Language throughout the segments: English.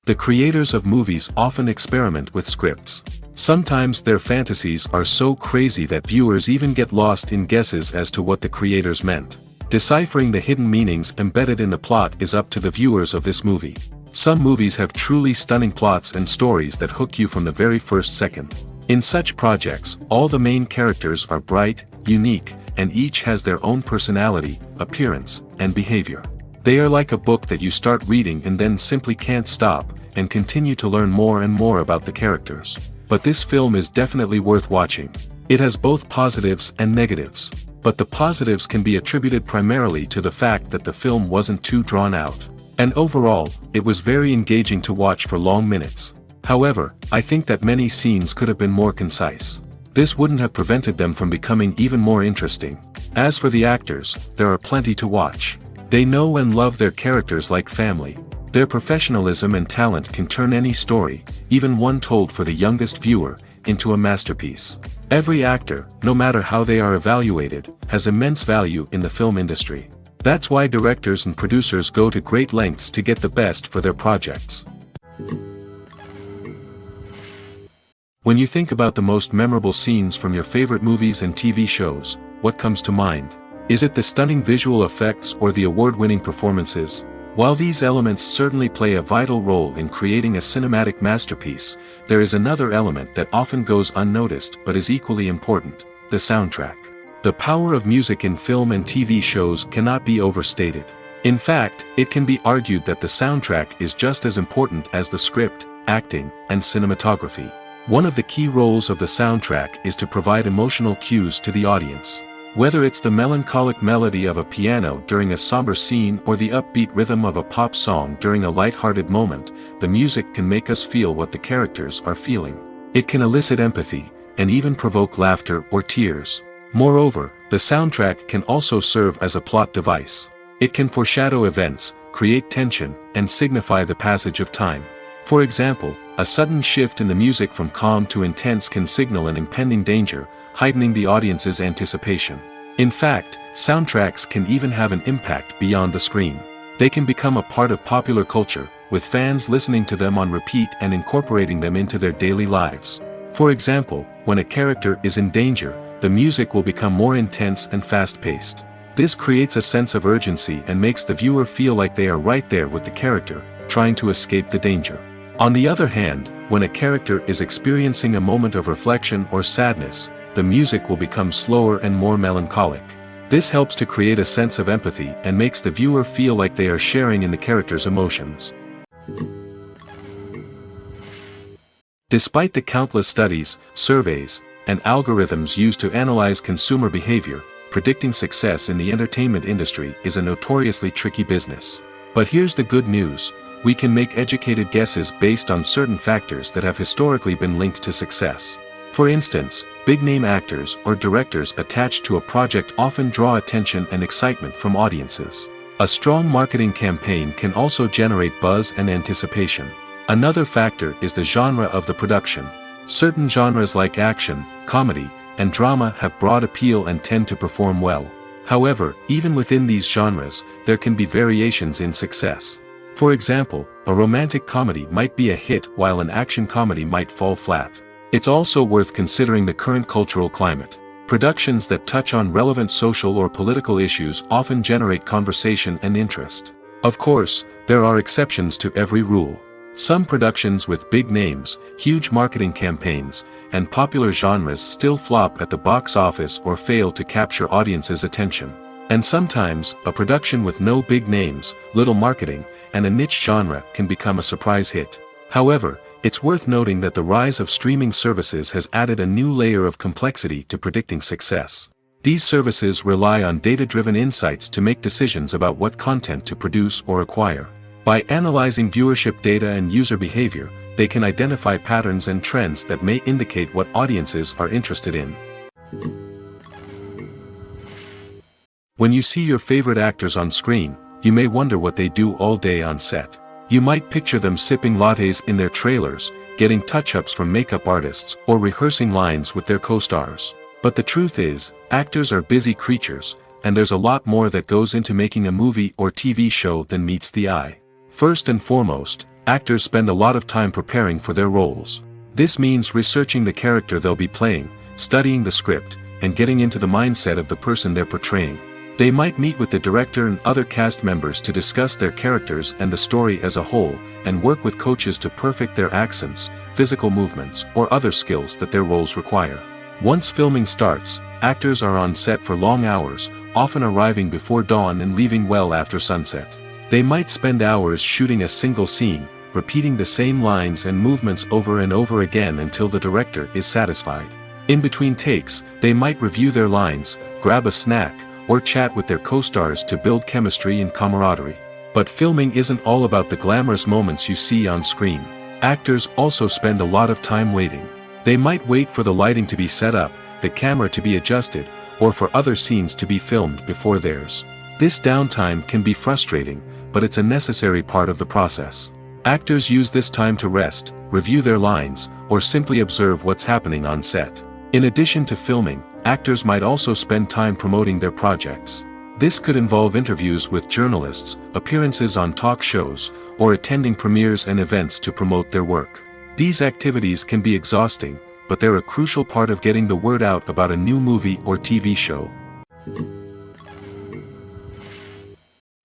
The creators of movies often experiment with scripts. Sometimes their fantasies are so crazy that viewers even get lost in guesses as to what the creators meant. Deciphering the hidden meanings embedded in the plot is up to the viewers of this movie. Some movies have truly stunning plots and stories that hook you from the very first second. In such projects, all the main characters are bright, unique, and each has their own personality, appearance, and behavior. They are like a book that you start reading and then simply can't stop, and continue to learn more and more about the characters. But this film is definitely worth watching. It has both positives and negatives. But the positives can be attributed primarily to the fact that the film wasn't too drawn out. And overall, it was very engaging to watch for long minutes. However, I think that many scenes could have been more concise. This wouldn't have prevented them from becoming even more interesting. As for the actors, there are plenty to watch. They know and love their characters like family. Their professionalism and talent can turn any story, even one told for the youngest viewer, into a masterpiece. Every actor, no matter how they are evaluated, has immense value in the film industry. That's why directors and producers go to great lengths to get the best for their projects. When you think about the most memorable scenes from your favorite movies and TV shows, what comes to mind? Is it the stunning visual effects or the award-winning performances? While these elements certainly play a vital role in creating a cinematic masterpiece, there is another element that often goes unnoticed but is equally important: the soundtrack. The power of music in film and TV shows cannot be overstated. In fact, it can be argued that the soundtrack is just as important as the script, acting, and cinematography. One of the key roles of the soundtrack is to provide emotional cues to the audience. Whether it's the melancholic melody of a piano during a somber scene or the upbeat rhythm of a pop song during a light-hearted moment, the music can make us feel what the characters are feeling. It can elicit empathy, and even provoke laughter or tears. Moreover, the soundtrack can also serve as a plot device. It can foreshadow events, create tension, and signify the passage of time. For example, a sudden shift in the music from calm to intense can signal an impending danger, heightening the audience's anticipation. In fact, soundtracks can even have an impact beyond the screen. They can become a part of popular culture, with fans listening to them on repeat and incorporating them into their daily lives. For example, when a character is in danger, the music will become more intense and fast-paced. This creates a sense of urgency and makes the viewer feel like they are right there with the character, trying to escape the danger. On the other hand, when a character is experiencing a moment of reflection or sadness, the music will become slower and more melancholic. This helps to create a sense of empathy and makes the viewer feel like they are sharing in the character's emotions. Despite the countless studies, surveys, and algorithms used to analyze consumer behavior, predicting success in the entertainment industry is a notoriously tricky business. But here's the good news: we can make educated guesses based on certain factors that have historically been linked to success. For instance, big-name actors or directors attached to a project often draw attention and excitement from audiences. A strong marketing campaign can also generate buzz and anticipation. Another factor is the genre of the production. Certain genres like action, comedy, and drama have broad appeal and tend to perform well. However, even within these genres, there can be variations in success. For example, a romantic comedy might be a hit while an action comedy might fall flat. It's also worth considering the current cultural climate. Productions that touch on relevant social or political issues often generate conversation and interest. Of course, there are exceptions to every rule. Some productions with big names, huge marketing campaigns, and popular genres still flop at the box office or fail to capture audiences' attention. And sometimes, a production with no big names, little marketing, and a niche genre can become a surprise hit. However, it's worth noting that the rise of streaming services has added a new layer of complexity to predicting success. These services rely on data-driven insights to make decisions about what content to produce or acquire. By analyzing viewership data and user behavior, they can identify patterns and trends that may indicate what audiences are interested in. When you see your favorite actors on screen, you may wonder what they do all day on set. You might picture them sipping lattes in their trailers, getting touch-ups from makeup artists, or rehearsing lines with their co-stars. But the truth is, actors are busy creatures, and there's a lot more that goes into making a movie or TV show than meets the eye. First and foremost, actors spend a lot of time preparing for their roles. This means researching the character they'll be playing, studying the script, and getting into the mindset of the person they're portraying. They might meet with the director and other cast members to discuss their characters and the story as a whole, and work with coaches to perfect their accents, physical movements, or other skills that their roles require. Once filming starts, actors are on set for long hours, often arriving before dawn and leaving well after sunset. They might spend hours shooting a single scene, repeating the same lines and movements over and over again until the director is satisfied. In between takes, they might review their lines, grab a snack, or chat with their co-stars to build chemistry and camaraderie. But filming isn't all about the glamorous moments you see on screen. Actors also spend a lot of time waiting. They might wait for the lighting to be set up, the camera to be adjusted, or for other scenes to be filmed before theirs. This downtime can be frustrating, but it's a necessary part of the process. Actors use this time to rest, review their lines, or simply observe what's happening on set. In addition to filming, actors might also spend time promoting their projects. This could involve interviews with journalists, appearances on talk shows, or attending premieres and events to promote their work. These activities can be exhausting, but they're a crucial part of getting the word out about a new movie or TV show.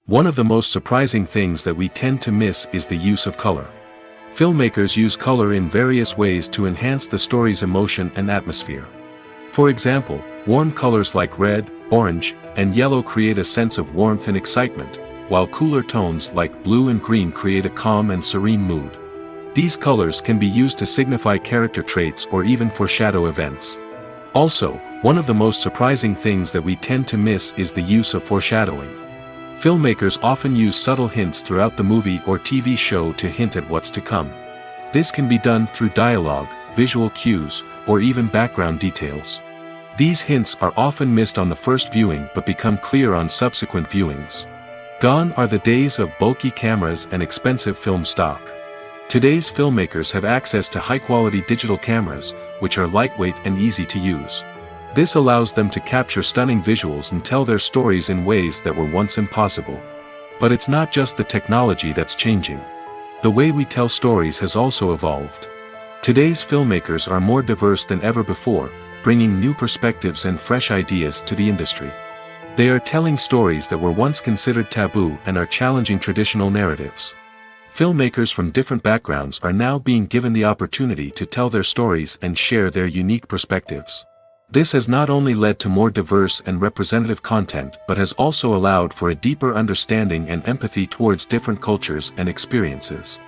One of the most surprising things that we tend to miss is the use of color. Filmmakers use color in various ways to enhance the story's emotion and atmosphere. For example, warm colors like red, orange, and yellow create a sense of warmth and excitement, while cooler tones like blue and green create a calm and serene mood. These colors can be used to signify character traits or even foreshadow events. Also, one of the most surprising things that we tend to miss is the use of foreshadowing. Filmmakers often use subtle hints throughout the movie or TV show to hint at what's to come. This can be done through dialogue, visual cues, or even background details. These hints are often missed on the first viewing but become clear on subsequent viewings. Gone are the days of bulky cameras and expensive film stock. Today's filmmakers have access to high-quality digital cameras, which are lightweight and easy to use. This allows them to capture stunning visuals and tell their stories in ways that were once impossible. But it's not just the technology that's changing. The way we tell stories has also evolved. Today's filmmakers are more diverse than ever before, bringing new perspectives and fresh ideas to the industry. They are telling stories that were once considered taboo and are challenging traditional narratives. Filmmakers from different backgrounds are now being given the opportunity to tell their stories and share their unique perspectives. This has not only led to more diverse and representative content but has also allowed for a deeper understanding and empathy towards different cultures and experiences.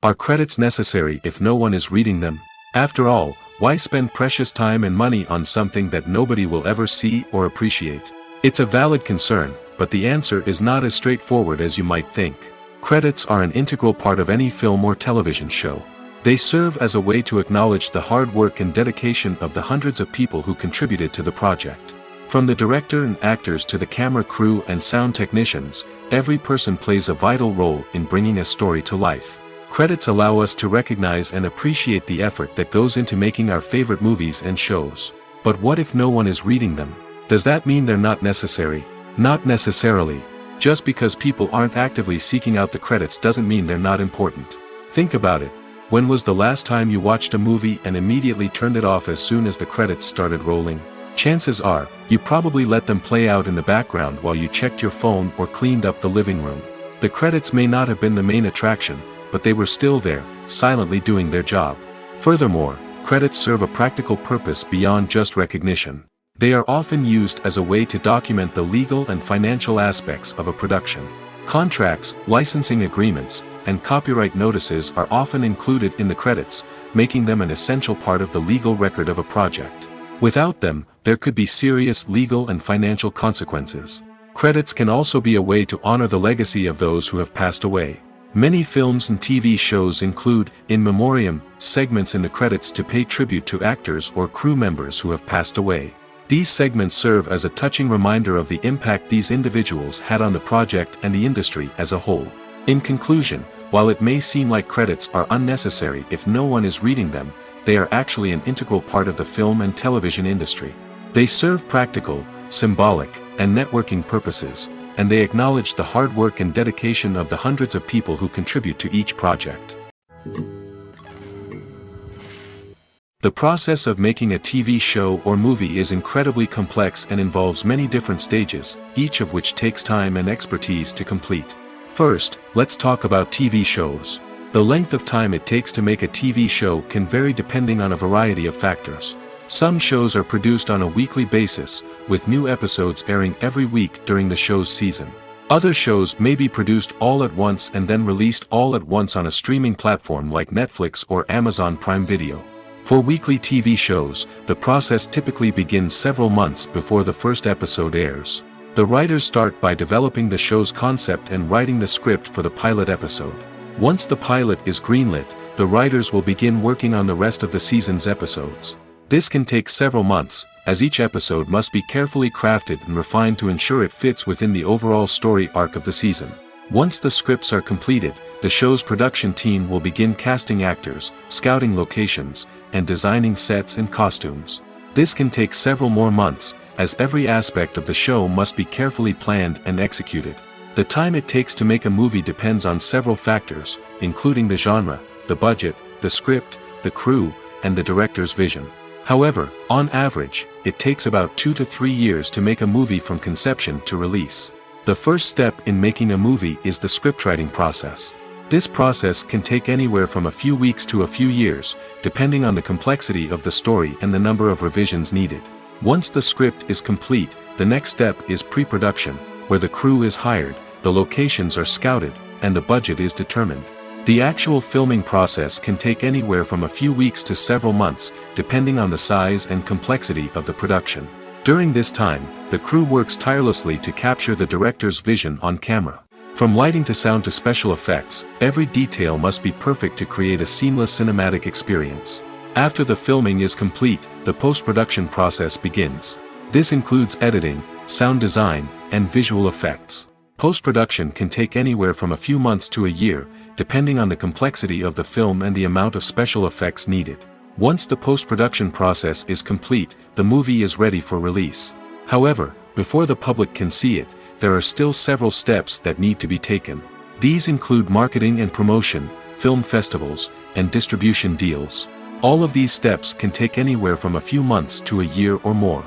Are credits necessary if no one is reading them? After all, why spend precious time and money on something that nobody will ever see or appreciate? It's a valid concern, but the answer is not as straightforward as you might think. Credits are an integral part of any film or television show. They serve as a way to acknowledge the hard work and dedication of the hundreds of people who contributed to the project. From the director and actors to the camera crew and sound technicians, every person plays a vital role in bringing a story to life. Credits allow us to recognize and appreciate the effort that goes into making our favorite movies and shows. But what if no one is reading them? Does that mean they're not necessary? Not necessarily. Just because people aren't actively seeking out the credits doesn't mean they're not important. Think about it. When was the last time you watched a movie and immediately turned it off as soon as the credits started rolling? Chances are, you probably let them play out in the background while you checked your phone or cleaned up the living room. The credits may not have been the main attraction, but they were still there, silently doing their job. Furthermore, credits serve a practical purpose beyond just recognition. They are often used as a way to document the legal and financial aspects of a production. Contracts, licensing agreements, and copyright notices are often included in the credits, making them an essential part of the legal record of a project. Without them, there could be serious legal and financial consequences. Credits can also be a way to honor the legacy of those who have passed away. Many films and TV shows include, in memoriam, segments in the credits to pay tribute to actors or crew members who have passed away. These segments serve as a touching reminder of the impact these individuals had on the project and the industry as a whole. In conclusion, while it may seem like credits are unnecessary if no one is reading them, they are actually an integral part of the film and television industry. They serve practical, symbolic, and networking purposes, and they acknowledge the hard work and dedication of the hundreds of people who contribute to each project. The process of making a TV show or movie is incredibly complex and involves many different stages, each of which takes time and expertise to complete. First, let's talk about TV shows. The length of time it takes to make a TV show can vary depending on a variety of factors. Some shows are produced on a weekly basis, with new episodes airing every week during the show's season. Other shows may be produced all at once and then released all at once on a streaming platform like Netflix or Amazon Prime Video. For weekly TV shows, the process typically begins several months before the first episode airs. The writers start by developing the show's concept and writing the script for the pilot episode. Once the pilot is greenlit, the writers will begin working on the rest of the season's episodes. This can take several months, as each episode must be carefully crafted and refined to ensure it fits within the overall story arc of the season. Once the scripts are completed, the show's production team will begin casting actors, scouting locations, and designing sets and costumes. This can take several more months, as every aspect of the show must be carefully planned and executed. The time it takes to make a movie depends on several factors, including the genre, the budget, the script, the crew, and the director's vision. However, on average, it takes about 2 to 3 years to make a movie from conception to release. The first step in making a movie is the scriptwriting process. This process can take anywhere from a few weeks to a few years, depending on the complexity of the story and the number of revisions needed. Once the script is complete, the next step is pre-production, where the crew is hired, the locations are scouted, and the budget is determined. The actual filming process can take anywhere from a few weeks to several months, depending on the size and complexity of the production. During this time, the crew works tirelessly to capture the director's vision on camera. From lighting to sound to special effects, every detail must be perfect to create a seamless cinematic experience. After the filming is complete, the post-production process begins. This includes editing, sound design, and visual effects. Post-production can take anywhere from a few months to a year, depending on the complexity of the film and the amount of special effects needed. Once the post-production process is complete, the movie is ready for release. However, before the public can see it, there are still several steps that need to be taken. These include marketing and promotion, film festivals, and distribution deals. All of these steps can take anywhere from a few months to a year or more.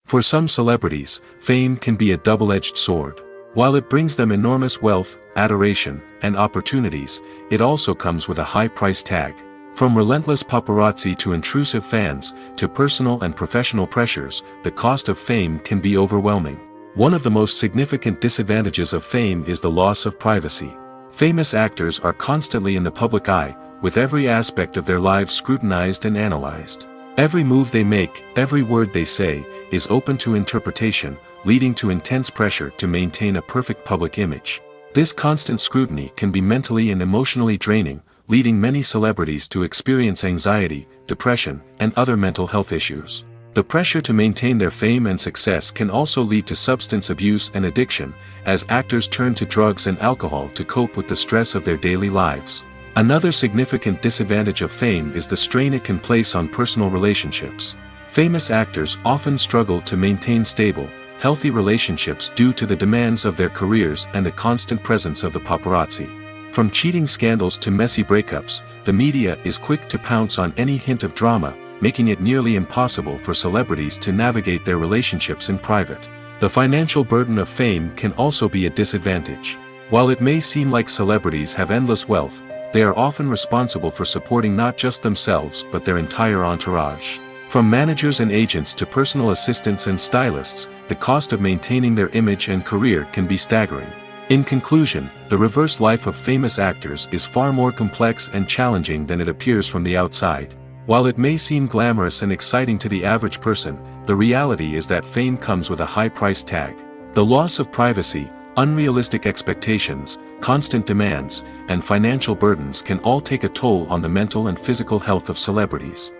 For some celebrities, fame can be a double-edged sword. While it brings them enormous wealth, adoration, and opportunities, it also comes with a high price tag. From relentless paparazzi to intrusive fans, to personal and professional pressures, the cost of fame can be overwhelming. One of the most significant disadvantages of fame is the loss of privacy. Famous actors are constantly in the public eye, with every aspect of their lives scrutinized and analyzed. Every move they make, every word they say, is open to interpretation, leading to intense pressure to maintain a perfect public image. This constant scrutiny can be mentally and emotionally draining, leading many celebrities to experience anxiety, depression, and other mental health issues. The pressure to maintain their fame and success can also lead to substance abuse and addiction, as actors turn to drugs and alcohol to cope with the stress of their daily lives. Another significant disadvantage of fame is the strain it can place on personal relationships. Famous actors often struggle to maintain stable, healthy relationships due to the demands of their careers and the constant presence of the paparazzi. From cheating scandals to messy breakups, the media is quick to pounce on any hint of drama, making it nearly impossible for celebrities to navigate their relationships in private. The financial burden of fame can also be a disadvantage. While it may seem like celebrities have endless wealth, they are often responsible for supporting not just themselves but their entire entourage. From managers and agents to personal assistants and stylists, the cost of maintaining their image and career can be staggering. In conclusion, the reverse life of famous actors is far more complex and challenging than it appears from the outside. While it may seem glamorous and exciting to the average person, the reality is that fame comes with a high price tag. The loss of privacy, unrealistic expectations, constant demands, and financial burdens can all take a toll on the mental and physical health of celebrities.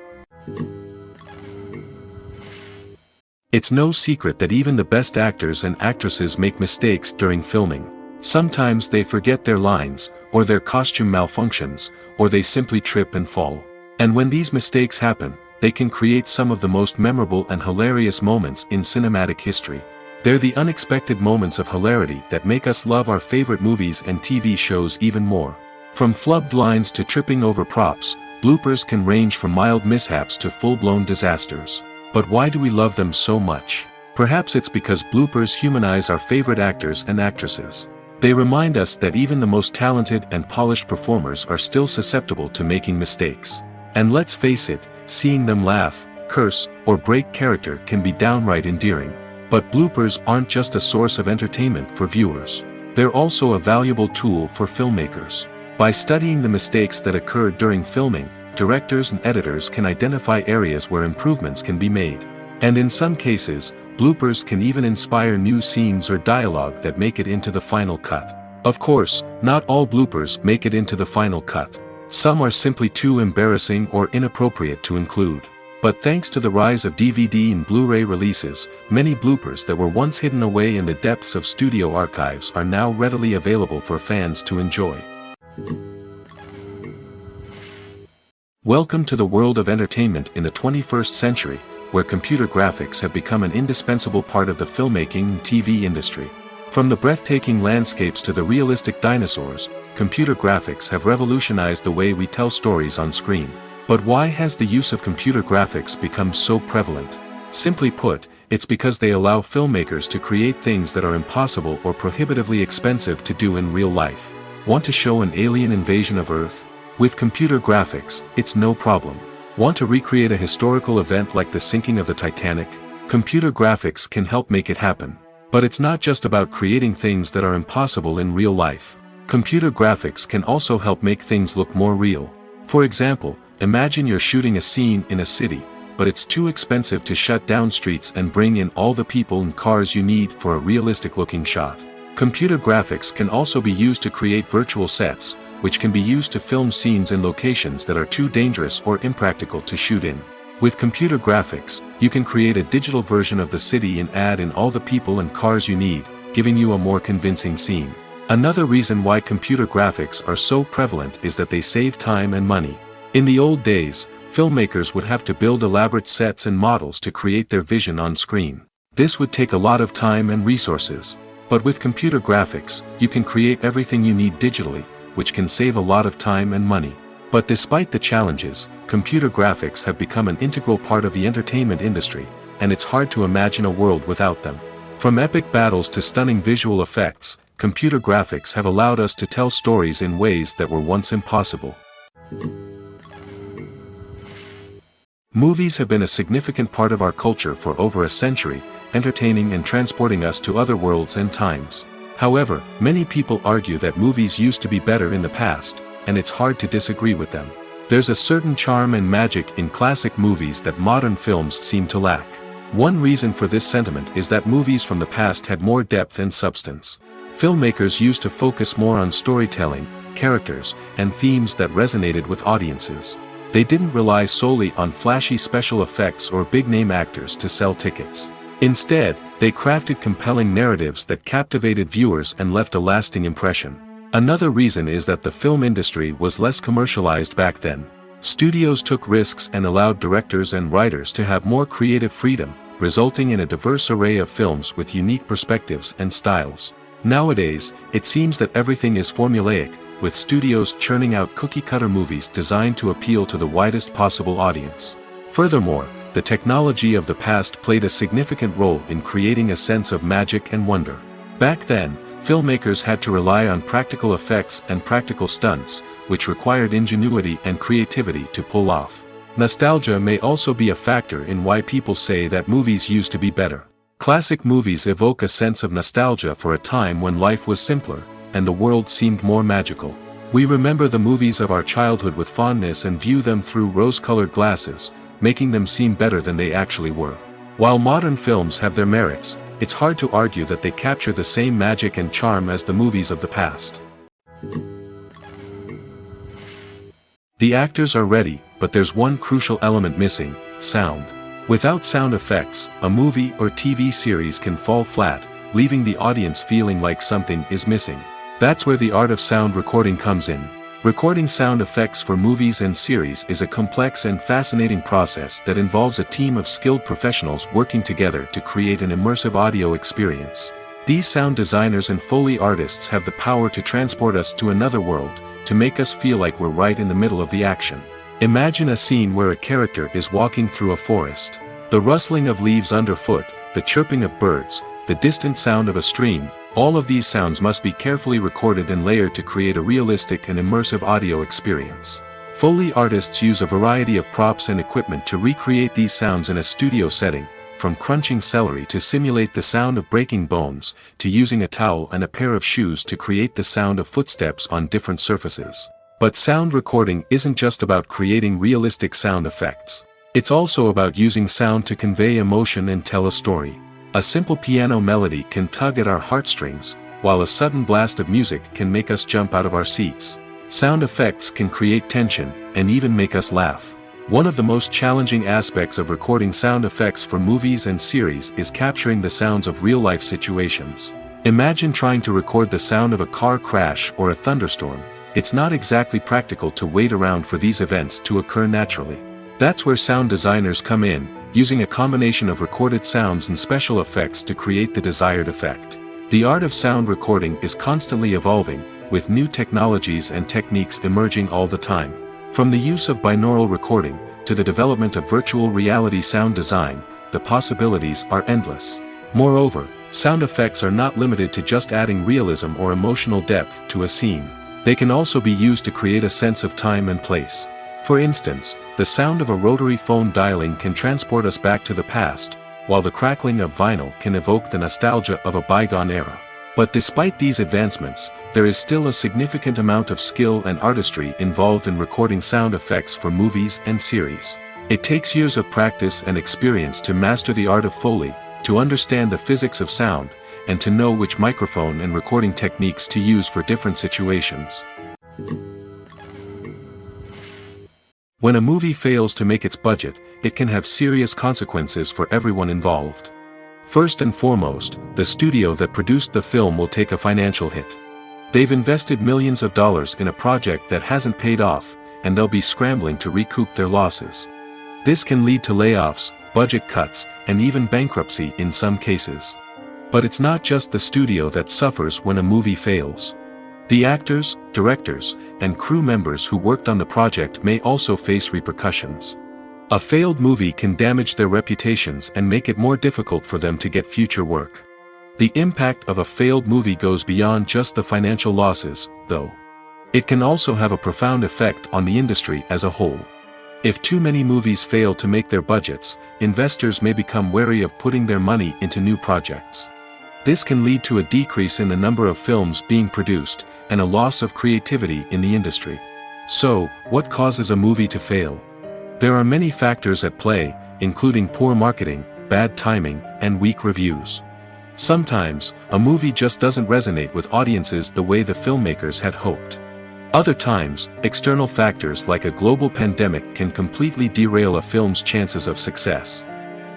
It's no secret that even the best actors and actresses make mistakes during filming. Sometimes they forget their lines, or their costume malfunctions, or they simply trip and fall. And when these mistakes happen, they can create some of the most memorable and hilarious moments in cinematic history. They're the unexpected moments of hilarity that make us love our favorite movies and TV shows even more. From flubbed lines to tripping over props, bloopers can range from mild mishaps to full-blown disasters. But why do we love them so much? Perhaps it's because bloopers humanize our favorite actors and actresses. They remind us that even the most talented and polished performers are still susceptible to making mistakes. And let's face it, seeing them laugh, curse, or break character can be downright endearing. But bloopers aren't just a source of entertainment for viewers. They're also a valuable tool for filmmakers. By studying the mistakes that occurred during filming, directors and editors can identify areas where improvements can be made. And in some cases, bloopers can even inspire new scenes or dialogue that make it into the final cut. Of course, not all bloopers make it into the final cut. Some are simply too embarrassing or inappropriate to include. But thanks to the rise of DVD and Blu-ray releases, many bloopers that were once hidden away in the depths of studio archives are now readily available for fans to enjoy. Welcome to the world of entertainment in the 21st century, where computer graphics have become an indispensable part of the filmmaking and TV industry. From the breathtaking landscapes to the realistic dinosaurs, computer graphics have revolutionized the way we tell stories on screen. But why has the use of computer graphics become so prevalent? Simply put, it's because they allow filmmakers to create things that are impossible or prohibitively expensive to do in real life. Want to show an alien invasion of Earth? With computer graphics, it's no problem. Want to recreate a historical event like the sinking of the Titanic? Computer graphics can help make it happen. But it's not just about creating things that are impossible in real life. Computer graphics can also help make things look more real. For example, imagine you're shooting a scene in a city, but it's too expensive to shut down streets and bring in all the people and cars you need for a realistic-looking shot. Computer graphics can also be used to create virtual sets, which can be used to film scenes in locations that are too dangerous or impractical to shoot in. With computer graphics, you can create a digital version of the city and add in all the people and cars you need, giving you a more convincing scene. Another reason why computer graphics are so prevalent is that they save time and money. In the old days, filmmakers would have to build elaborate sets and models to create their vision on screen. This would take a lot of time and resources. But with computer graphics, you can create everything you need digitally, which can save a lot of time and money. But despite the challenges, computer graphics have become an integral part of the entertainment industry, and it's hard to imagine a world without them. From epic battles to stunning visual effects, computer graphics have allowed us to tell stories in ways that were once impossible. Movies have been a significant part of our culture for over a century, entertaining and transporting us to other worlds and times. However, many people argue that movies used to be better in the past, and it's hard to disagree with them. There's a certain charm and magic in classic movies that modern films seem to lack. One reason for this sentiment is that movies from the past had more depth and substance. Filmmakers used to focus more on storytelling, characters, and themes that resonated with audiences. They didn't rely solely on flashy special effects or big-name actors to sell tickets. Instead, they crafted compelling narratives that captivated viewers and left a lasting impression. Another reason is that the film industry was less commercialized back then. Studios took risks and allowed directors and writers to have more creative freedom, resulting in a diverse array of films with unique perspectives and styles. Nowadays, it seems that everything is formulaic, with studios churning out cookie-cutter movies designed to appeal to the widest possible audience. Furthermore, the technology of the past played a significant role in creating a sense of magic and wonder. Back then, filmmakers had to rely on practical effects and practical stunts, which required ingenuity and creativity to pull off. Nostalgia may also be a factor in why people say that movies used to be better. Classic movies evoke a sense of nostalgia for a time when life was simpler, and the world seemed more magical. We remember the movies of our childhood with fondness and view them through rose-colored glasses, making them seem better than they actually were. While modern films have their merits, it's hard to argue that they capture the same magic and charm as the movies of the past. The actors are ready, but there's one crucial element missing: sound. Without sound effects, a movie or TV series can fall flat, leaving the audience feeling like something is missing. That's where the art of sound recording comes in. Recording sound effects for movies and series is a complex and fascinating process that involves a team of skilled professionals working together to create an immersive audio experience. These sound designers and Foley artists have the power to transport us to another world, to make us feel like we're right in the middle of the action. Imagine a scene where a character is walking through a forest. The rustling of leaves underfoot, the chirping of birds, the distant sound of a stream, all of these sounds must be carefully recorded and layered to create a realistic and immersive audio experience. Foley artists use a variety of props and equipment to recreate these sounds in a studio setting, from crunching celery to simulate the sound of breaking bones, to using a towel and a pair of shoes to create the sound of footsteps on different surfaces. But sound recording isn't just about creating realistic sound effects. It's also about using sound to convey emotion and tell a story. A simple piano melody can tug at our heartstrings, while a sudden blast of music can make us jump out of our seats. Sound effects can create tension, and even make us laugh. One of the most challenging aspects of recording sound effects for movies and series is capturing the sounds of real-life situations. Imagine trying to record the sound of a car crash or a thunderstorm. It's not exactly practical to wait around for these events to occur naturally. That's where sound designers come in, using a combination of recorded sounds and special effects to create the desired effect. The art of sound recording is constantly evolving, with new technologies and techniques emerging all the time. From the use of binaural recording, to the development of virtual reality sound design, the possibilities are endless. Moreover, sound effects are not limited to just adding realism or emotional depth to a scene. They can also be used to create a sense of time and place. For instance, the sound of a rotary phone dialing can transport us back to the past, while the crackling of vinyl can evoke the nostalgia of a bygone era. But despite these advancements, there is still a significant amount of skill and artistry involved in recording sound effects for movies and series. It takes years of practice and experience to master the art of Foley, to understand the physics of sound, and to know which microphone and recording techniques to use for different situations. When a movie fails to make its budget, it can have serious consequences for everyone involved. First and foremost, the studio that produced the film will take a financial hit. They've invested millions of dollars in a project that hasn't paid off, and they'll be scrambling to recoup their losses. This can lead to layoffs, budget cuts, and even bankruptcy in some cases. But it's not just the studio that suffers when a movie fails. The actors, directors, and crew members who worked on the project may also face repercussions. A failed movie can damage their reputations and make it more difficult for them to get future work. The impact of a failed movie goes beyond just the financial losses, though. It can also have a profound effect on the industry as a whole. If too many movies fail to make their budgets, investors may become wary of putting their money into new projects. This can lead to a decrease in the number of films being produced, and a loss of creativity in the industry. So, what causes a movie to fail? There are many factors at play, including poor marketing, bad timing, and weak reviews. Sometimes, a movie just doesn't resonate with audiences the way the filmmakers had hoped. Other times, external factors like a global pandemic can completely derail a film's chances of success.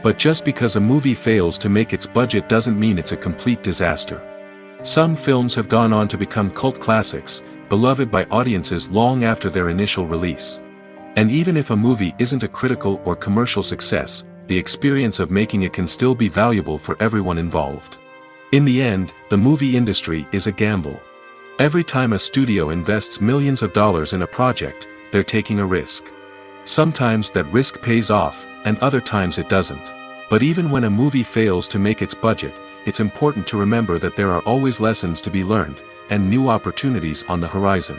But just because a movie fails to make its budget doesn't mean it's a complete disaster. Some films have gone on to become cult classics, beloved by audiences long after their initial release. And even if a movie isn't a critical or commercial success, the experience of making it can still be valuable for everyone involved. In the end, the movie industry is a gamble. Every time a studio invests millions of dollars in a project, they're taking a risk. Sometimes that risk pays off, and other times it doesn't. But even when a movie fails to make its budget, it's important to remember that there are always lessons to be learned, and new opportunities on the horizon.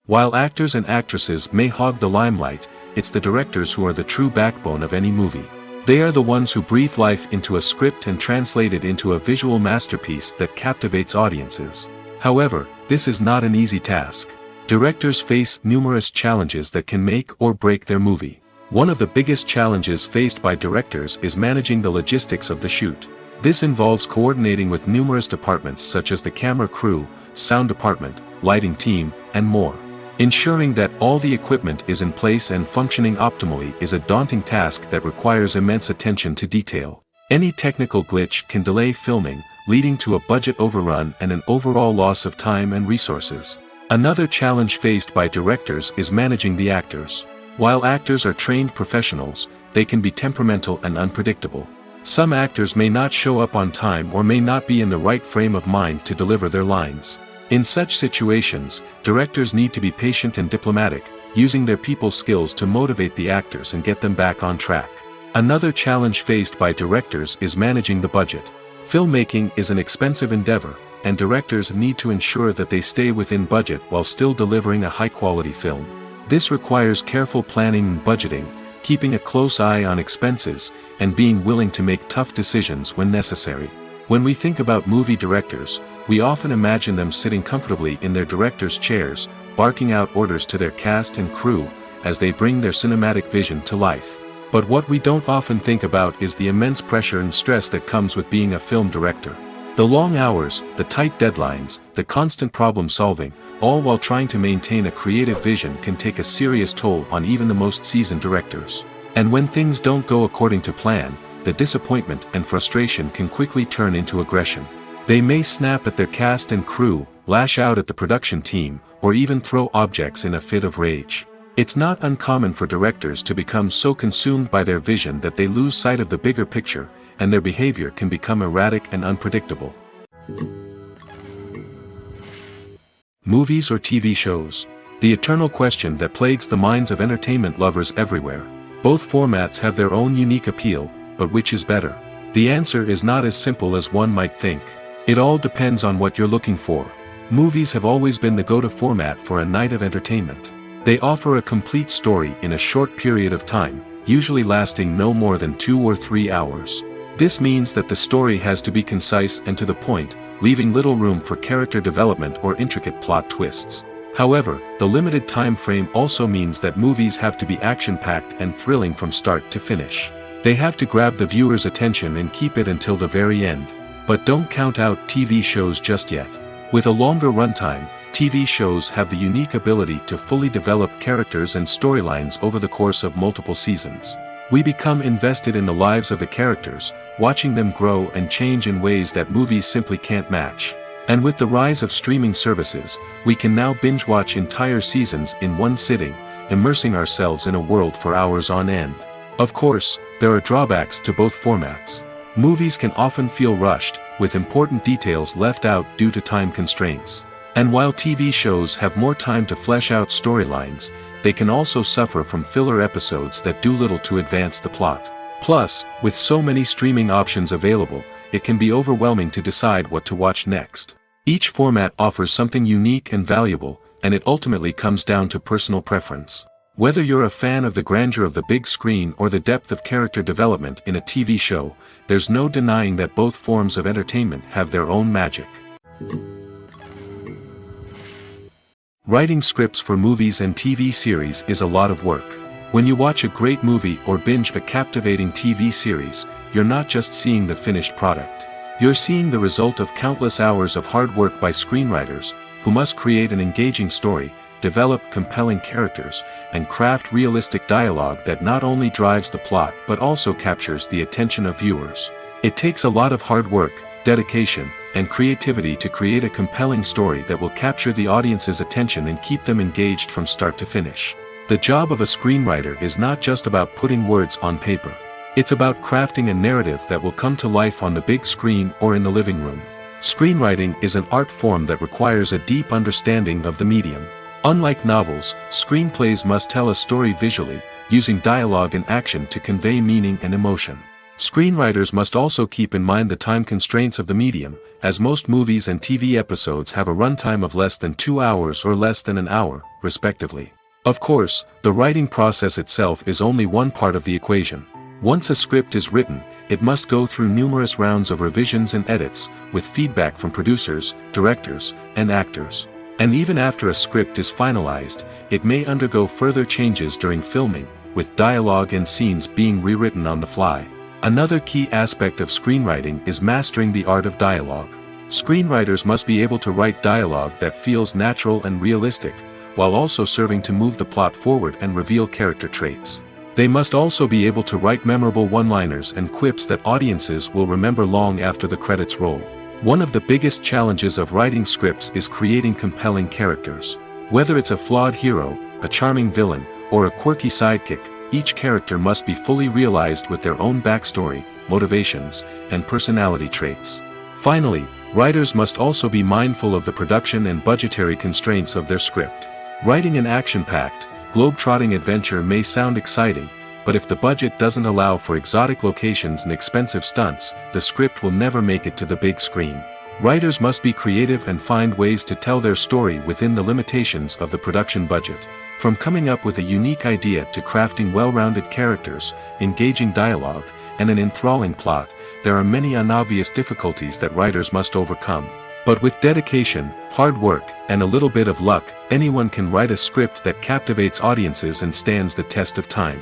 While actors and actresses may hog the limelight, it's the directors who are the true backbone of any movie. They are the ones who breathe life into a script and translate it into a visual masterpiece that captivates audiences. However, this is not an easy task. Directors face numerous challenges that can make or break their movie. One of the biggest challenges faced by directors is managing the logistics of the shoot. This involves coordinating with numerous departments such as the camera crew, sound department, lighting team, and more. Ensuring that all the equipment is in place and functioning optimally is a daunting task that requires immense attention to detail. Any technical glitch can delay filming, leading to a budget overrun and an overall loss of time and resources. Another challenge faced by directors is managing the actors. While actors are trained professionals, they can be temperamental and unpredictable. Some actors may not show up on time or may not be in the right frame of mind to deliver their lines. In such situations, directors need to be patient and diplomatic, using their people skills to motivate the actors and get them back on track. Another challenge faced by directors is managing the budget. Filmmaking is an expensive endeavor, and directors need to ensure that they stay within budget while still delivering a high-quality film. This requires careful planning and budgeting, keeping a close eye on expenses, and being willing to make tough decisions when necessary. When we think about movie directors, we often imagine them sitting comfortably in their director's chairs, barking out orders to their cast and crew, as they bring their cinematic vision to life. But what we don't often think about is the immense pressure and stress that comes with being a film director. The long hours, the tight deadlines, the constant problem solving, all while trying to maintain a creative vision can take a serious toll on even the most seasoned directors. And when things don't go according to plan, the disappointment and frustration can quickly turn into aggression. They may snap at their cast and crew, lash out at the production team, or even throw objects in a fit of rage. It's not uncommon for directors to become so consumed by their vision that they lose sight of the bigger picture, and their behavior can become erratic and unpredictable. Movies or TV shows? The eternal question that plagues the minds of entertainment lovers everywhere. Both formats have their own unique appeal, but which is better? The answer is not as simple as one might think. It all depends on what you're looking for. Movies have always been the go-to format for a night of entertainment. They offer a complete story in a short period of time, usually lasting no more than 2 or 3 hours. This means that the story has to be concise and to the point, leaving little room for character development or intricate plot twists. However, the limited time frame also means that movies have to be action-packed and thrilling from start to finish. They have to grab the viewer's attention and keep it until the very end. But don't count out TV shows just yet. With a longer runtime, TV shows have the unique ability to fully develop characters and storylines over the course of multiple seasons. We become invested in the lives of the characters, watching them grow and change in ways that movies simply can't match. And with the rise of streaming services, we can now binge-watch entire seasons in one sitting, immersing ourselves in a world for hours on end. Of course, there are drawbacks to both formats. Movies can often feel rushed, with important details left out due to time constraints. And while TV shows have more time to flesh out storylines, they can also suffer from filler episodes that do little to advance the plot. Plus, with so many streaming options available, it can be overwhelming to decide what to watch next. Each format offers something unique and valuable, and it ultimately comes down to personal preference. Whether you're a fan of the grandeur of the big screen or the depth of character development in a TV show, there's no denying that both forms of entertainment have their own magic. Writing scripts for movies and TV series is a lot of work. When you watch a great movie or binge a captivating TV series, you're not just seeing the finished product. You're seeing the result of countless hours of hard work by screenwriters, who must create an engaging story, develop compelling characters, and craft realistic dialogue that not only drives the plot but also captures the attention of viewers. It takes a lot of hard work, dedication, and creativity to create a compelling story that will capture the audience's attention and keep them engaged from start to finish. The job of a screenwriter is not just about putting words on paper. It's about crafting a narrative that will come to life on the big screen or in the living room. Screenwriting is an art form that requires a deep understanding of the medium. Unlike novels, screenplays must tell a story visually, using dialogue and action to convey meaning and emotion. Screenwriters must also keep in mind the time constraints of the medium, as most movies and TV episodes have a runtime of less than 2 hours or less than an hour, respectively. Of course, the writing process itself is only one part of the equation. Once a script is written, it must go through numerous rounds of revisions and edits, with feedback from producers, directors, and actors. And even after a script is finalized, it may undergo further changes during filming, with dialogue and scenes being rewritten on the fly. Another key aspect of screenwriting is mastering the art of dialogue. Screenwriters must be able to write dialogue that feels natural and realistic, while also serving to move the plot forward and reveal character traits. They must also be able to write memorable one-liners and quips that audiences will remember long after the credits roll. One of the biggest challenges of writing scripts is creating compelling characters. Whether it's a flawed hero, a charming villain, or a quirky sidekick, each character must be fully realized with their own backstory, motivations, and personality traits. Finally, writers must also be mindful of the production and budgetary constraints of their script. Writing an action-packed, globe-trotting adventure may sound exciting, but if the budget doesn't allow for exotic locations and expensive stunts, the script will never make it to the big screen. Writers must be creative and find ways to tell their story within the limitations of the production budget. From coming up with a unique idea to crafting well-rounded characters, engaging dialogue, and an enthralling plot, there are many unobvious difficulties that writers must overcome. But with dedication, hard work, and a little bit of luck, anyone can write a script that captivates audiences and stands the test of time.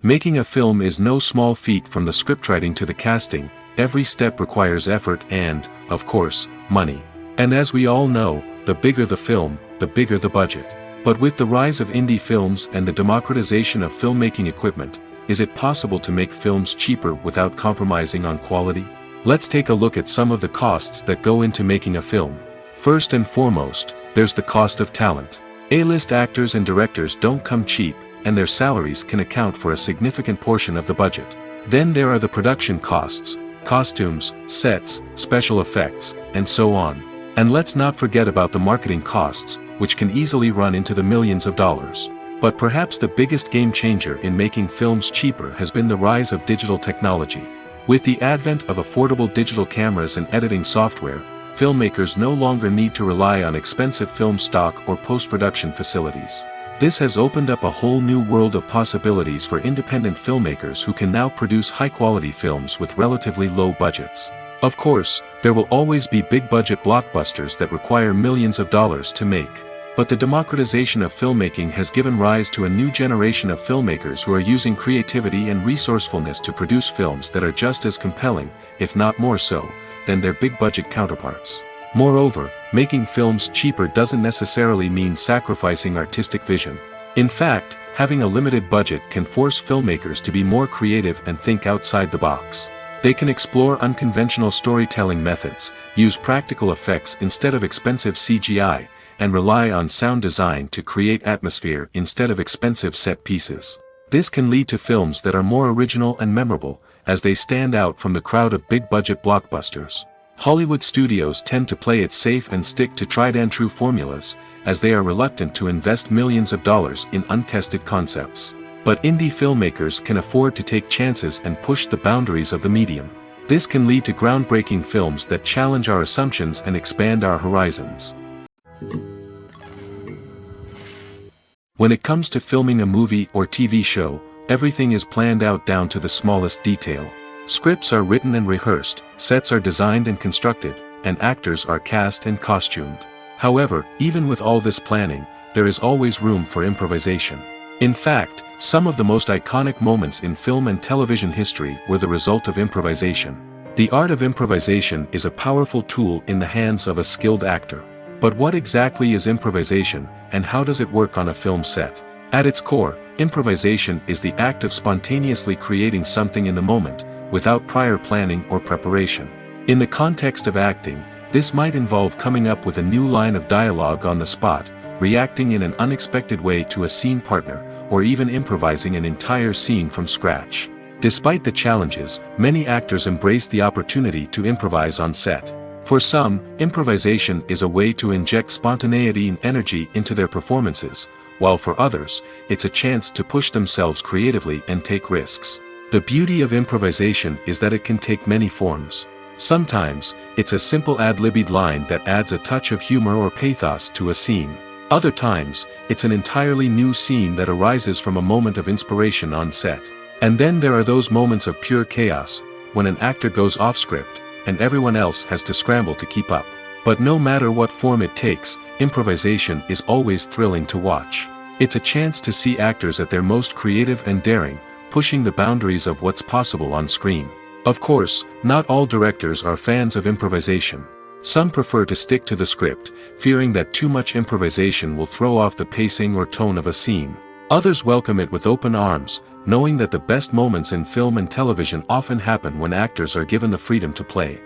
Making a film is no small feat. From the scriptwriting to the casting, every step requires effort and, of course, money. And as we all know, the bigger the film, the bigger the budget. But with the rise of indie films and the democratization of filmmaking equipment, is it possible to make films cheaper without compromising on quality? Let's take a look at some of the costs that go into making a film. First and foremost, there's the cost of talent. A-list actors and directors don't come cheap, and their salaries can account for a significant portion of the budget. Then there are the production costs, costumes, sets, special effects, and so on. And let's not forget about the marketing costs, which can easily run into the millions of dollars. But perhaps the biggest game changer in making films cheaper has been the rise of digital technology. With the advent of affordable digital cameras and editing software, filmmakers no longer need to rely on expensive film stock or post-production facilities. This has opened up a whole new world of possibilities for independent filmmakers who can now produce high-quality films with relatively low budgets. Of course, there will always be big-budget blockbusters that require millions of dollars to make. But the democratization of filmmaking has given rise to a new generation of filmmakers who are using creativity and resourcefulness to produce films that are just as compelling, if not more so, than their big-budget counterparts. Moreover, making films cheaper doesn't necessarily mean sacrificing artistic vision. In fact, having a limited budget can force filmmakers to be more creative and think outside the box. They can explore unconventional storytelling methods, use practical effects instead of expensive CGI, and rely on sound design to create atmosphere instead of expensive set pieces. This can lead to films that are more original and memorable, as they stand out from the crowd of big-budget blockbusters. Hollywood studios tend to play it safe and stick to tried-and-true formulas, as they are reluctant to invest millions of dollars in untested concepts. But indie filmmakers can afford to take chances and push the boundaries of the medium. This can lead to groundbreaking films that challenge our assumptions and expand our horizons. When it comes to filming a movie or TV show, everything is planned out down to the smallest detail. Scripts are written and rehearsed, sets are designed and constructed, and actors are cast and costumed. However, even with all this planning, there is always room for improvisation. In fact, some of the most iconic moments in film and television history were the result of improvisation. The art of improvisation is a powerful tool in the hands of a skilled actor. But what exactly is improvisation, and how does it work on a film set? At its core, improvisation is the act of spontaneously creating something in the moment, without prior planning or preparation. In the context of acting, this might involve coming up with a new line of dialogue on the spot, reacting in an unexpected way to a scene partner, or even improvising an entire scene from scratch. Despite the challenges, many actors embrace the opportunity to improvise on set. For some, improvisation is a way to inject spontaneity and energy into their performances, while for others, it's a chance to push themselves creatively and take risks. The beauty of improvisation is that it can take many forms. Sometimes, it's a simple ad-libbed line that adds a touch of humor or pathos to a scene. Other times, it's an entirely new scene that arises from a moment of inspiration on set. And then there are those moments of pure chaos, when an actor goes off script, and everyone else has to scramble to keep up. But no matter what form it takes, improvisation is always thrilling to watch. It's a chance to see actors at their most creative and daring, pushing the boundaries of what's possible on screen. Of course, not all directors are fans of improvisation. Some prefer to stick to the script, fearing that too much improvisation will throw off the pacing or tone of a scene. Others welcome it with open arms, knowing that the best moments in film and television often happen when actors are given the freedom to play.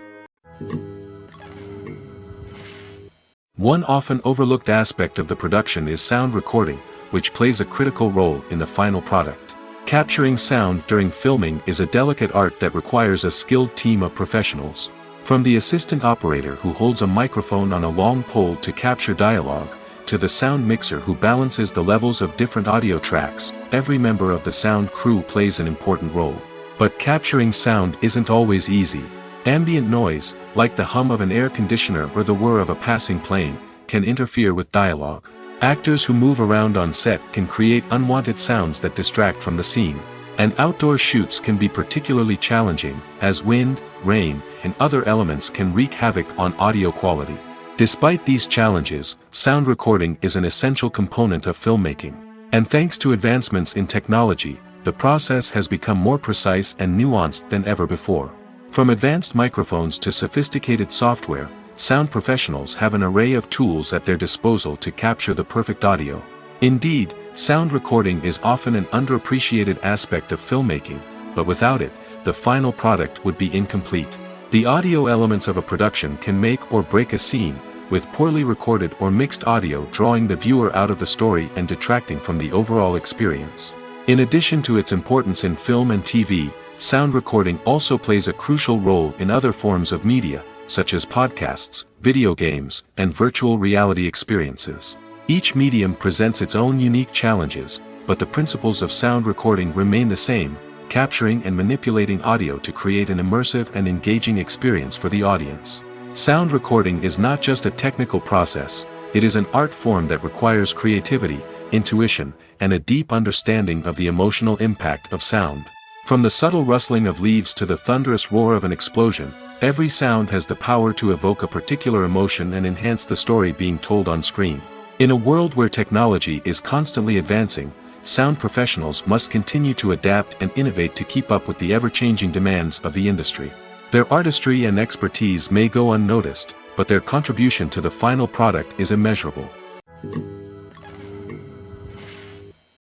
One often overlooked aspect of the production is sound recording, which plays a critical role in the final product. Capturing sound during filming is a delicate art that requires a skilled team of professionals. From the assistant operator who holds a microphone on a long pole to capture dialogue, to the sound mixer who balances the levels of different audio tracks, every member of the sound crew plays an important role. But capturing sound isn't always easy. Ambient noise, like the hum of an air conditioner or the whir of a passing plane, can interfere with dialogue. Actors who move around on set can create unwanted sounds that distract from the scene. And outdoor shoots can be particularly challenging, as wind, rain, and other elements can wreak havoc on audio quality. Despite these challenges, sound recording is an essential component of filmmaking. And thanks to advancements in technology, the process has become more precise and nuanced than ever before. From advanced microphones to sophisticated software, sound professionals have an array of tools at their disposal to capture the perfect audio. Indeed, sound recording is often an underappreciated aspect of filmmaking, but without it, the final product would be incomplete. The audio elements of a production can make or break a scene, with poorly recorded or mixed audio drawing the viewer out of the story and detracting from the overall experience. In addition to its importance in film and TV, sound recording also plays a crucial role in other forms of media, such as podcasts, video games, and virtual reality experiences. Each medium presents its own unique challenges, but the principles of sound recording remain the same, capturing and manipulating audio to create an immersive and engaging experience for the audience. Sound recording is not just a technical process, it is an art form that requires creativity, intuition, and a deep understanding of the emotional impact of sound. From the subtle rustling of leaves to the thunderous roar of an explosion, every sound has the power to evoke a particular emotion and enhance the story being told on screen. In a world where technology is constantly advancing, sound professionals must continue to adapt and innovate to keep up with the ever-changing demands of the industry. Their artistry and expertise may go unnoticed, but their contribution to the final product is immeasurable.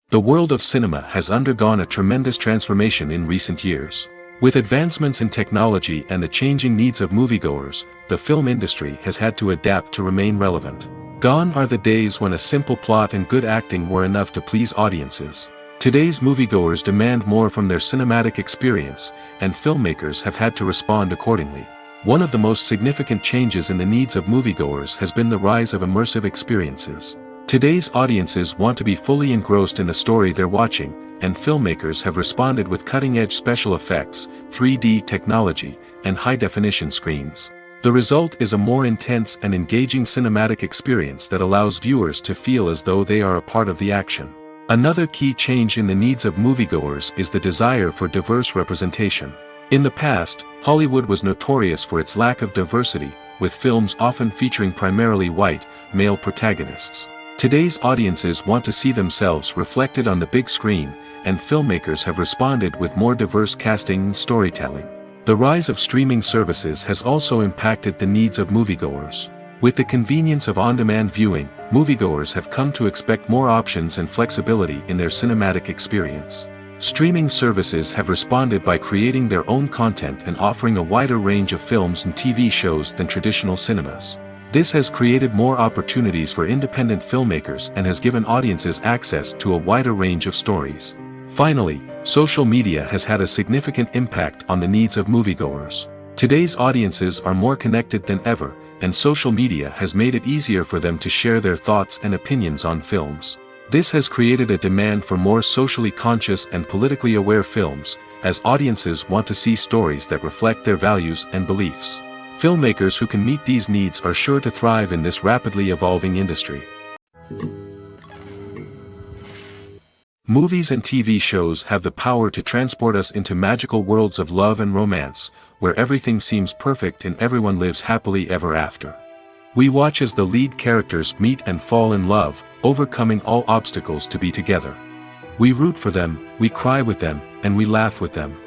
The world of cinema has undergone a tremendous transformation in recent years. With advancements in technology and the changing needs of moviegoers, the film industry has had to adapt to remain relevant. Gone are the days when a simple plot and good acting were enough to please audiences. Today's moviegoers demand more from their cinematic experience, and filmmakers have had to respond accordingly. One of the most significant changes in the needs of moviegoers has been the rise of immersive experiences. Today's audiences want to be fully engrossed in the story they're watching, and filmmakers have responded with cutting-edge special effects, 3D technology, and high-definition screens. The result is a more intense and engaging cinematic experience that allows viewers to feel as though they are a part of the action. Another key change in the needs of moviegoers is the desire for diverse representation. In the past, Hollywood was notorious for its lack of diversity, with films often featuring primarily white, male protagonists. Today's audiences want to see themselves reflected on the big screen, and filmmakers have responded with more diverse casting and storytelling. The rise of streaming services has also impacted the needs of moviegoers. With the convenience of on-demand viewing, moviegoers have come to expect more options and flexibility in their cinematic experience. Streaming services have responded by creating their own content and offering a wider range of films and TV shows than traditional cinemas. This has created more opportunities for independent filmmakers and has given audiences access to a wider range of stories. Finally, social media has had a significant impact on the needs of moviegoers. Today's audiences are more connected than ever, and social media has made it easier for them to share their thoughts and opinions on films. This has created a demand for more socially conscious and politically aware films, as audiences want to see stories that reflect their values and beliefs. Filmmakers who can meet these needs are sure to thrive in this rapidly evolving industry. Movies and TV shows have the power to transport us into magical worlds of love and romance, where everything seems perfect and everyone lives happily ever after. We watch as the lead characters meet and fall in love, overcoming all obstacles to be together. We root for them, we cry with them, and we laugh with them.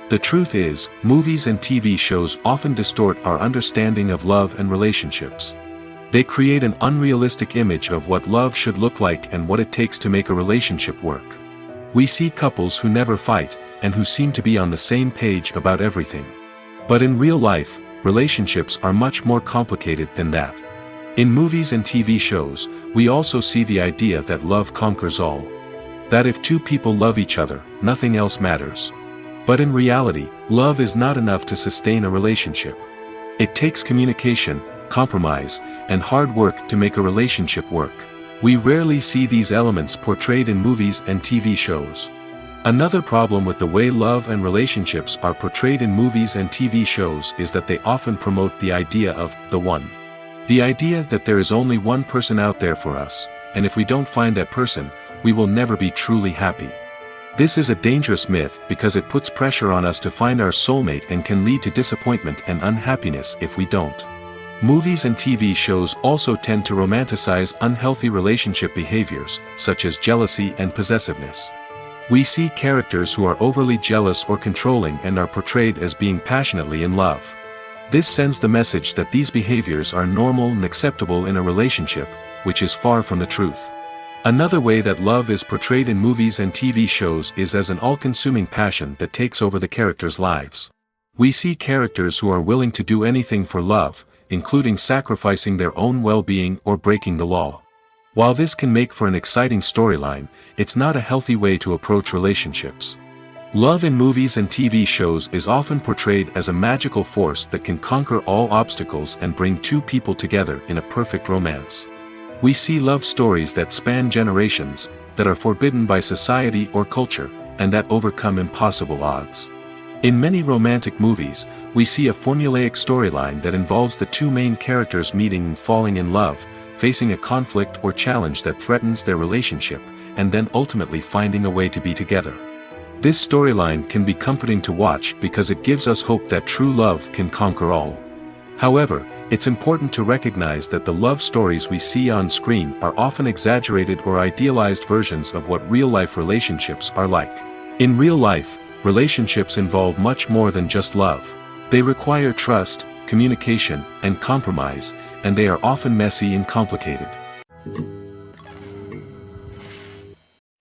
The truth is, movies and TV shows often distort our understanding of love and relationships. They create an unrealistic image of what love should look like and what it takes to make a relationship work. We see couples who never fight, and who seem to be on the same page about everything. But in real life, relationships are much more complicated than that. In movies and TV shows, we also see the idea that love conquers all. That if two people love each other, nothing else matters. But in reality, love is not enough to sustain a relationship. It takes communication, compromise, and hard work to make a relationship work. We rarely see these elements portrayed in movies and TV shows. Another problem with the way love and relationships are portrayed in movies and TV shows is that they often promote the idea of the one. The idea that there is only one person out there for us, and if we don't find that person, we will never be truly happy. This is a dangerous myth because it puts pressure on us to find our soulmate and can lead to disappointment and unhappiness if we don't. Movies and TV shows also tend to romanticize unhealthy relationship behaviors, such as jealousy and possessiveness. We see characters who are overly jealous or controlling and are portrayed as being passionately in love. This sends the message that these behaviors are normal and acceptable in a relationship, which is far from the truth. Another way that love is portrayed in movies and TV shows is as an all-consuming passion that takes over the characters' lives. We see characters who are willing to do anything for love, including sacrificing their own well-being or breaking the law. While this can make for an exciting storyline, it's not a healthy way to approach relationships. Love in movies and TV shows is often portrayed as a magical force that can conquer all obstacles and bring two people together in a perfect romance. We see love stories that span generations, that are forbidden by society or culture, and that overcome impossible odds. In many romantic movies, we see a formulaic storyline that involves the two main characters meeting and falling in love, facing a conflict or challenge that threatens their relationship, and then ultimately finding a way to be together. This storyline can be comforting to watch because it gives us hope that true love can conquer all. However, it's important to recognize that the love stories we see on screen are often exaggerated or idealized versions of what real-life relationships are like. In real life, relationships involve much more than just love. They require trust, communication, and compromise, and they are often messy and complicated.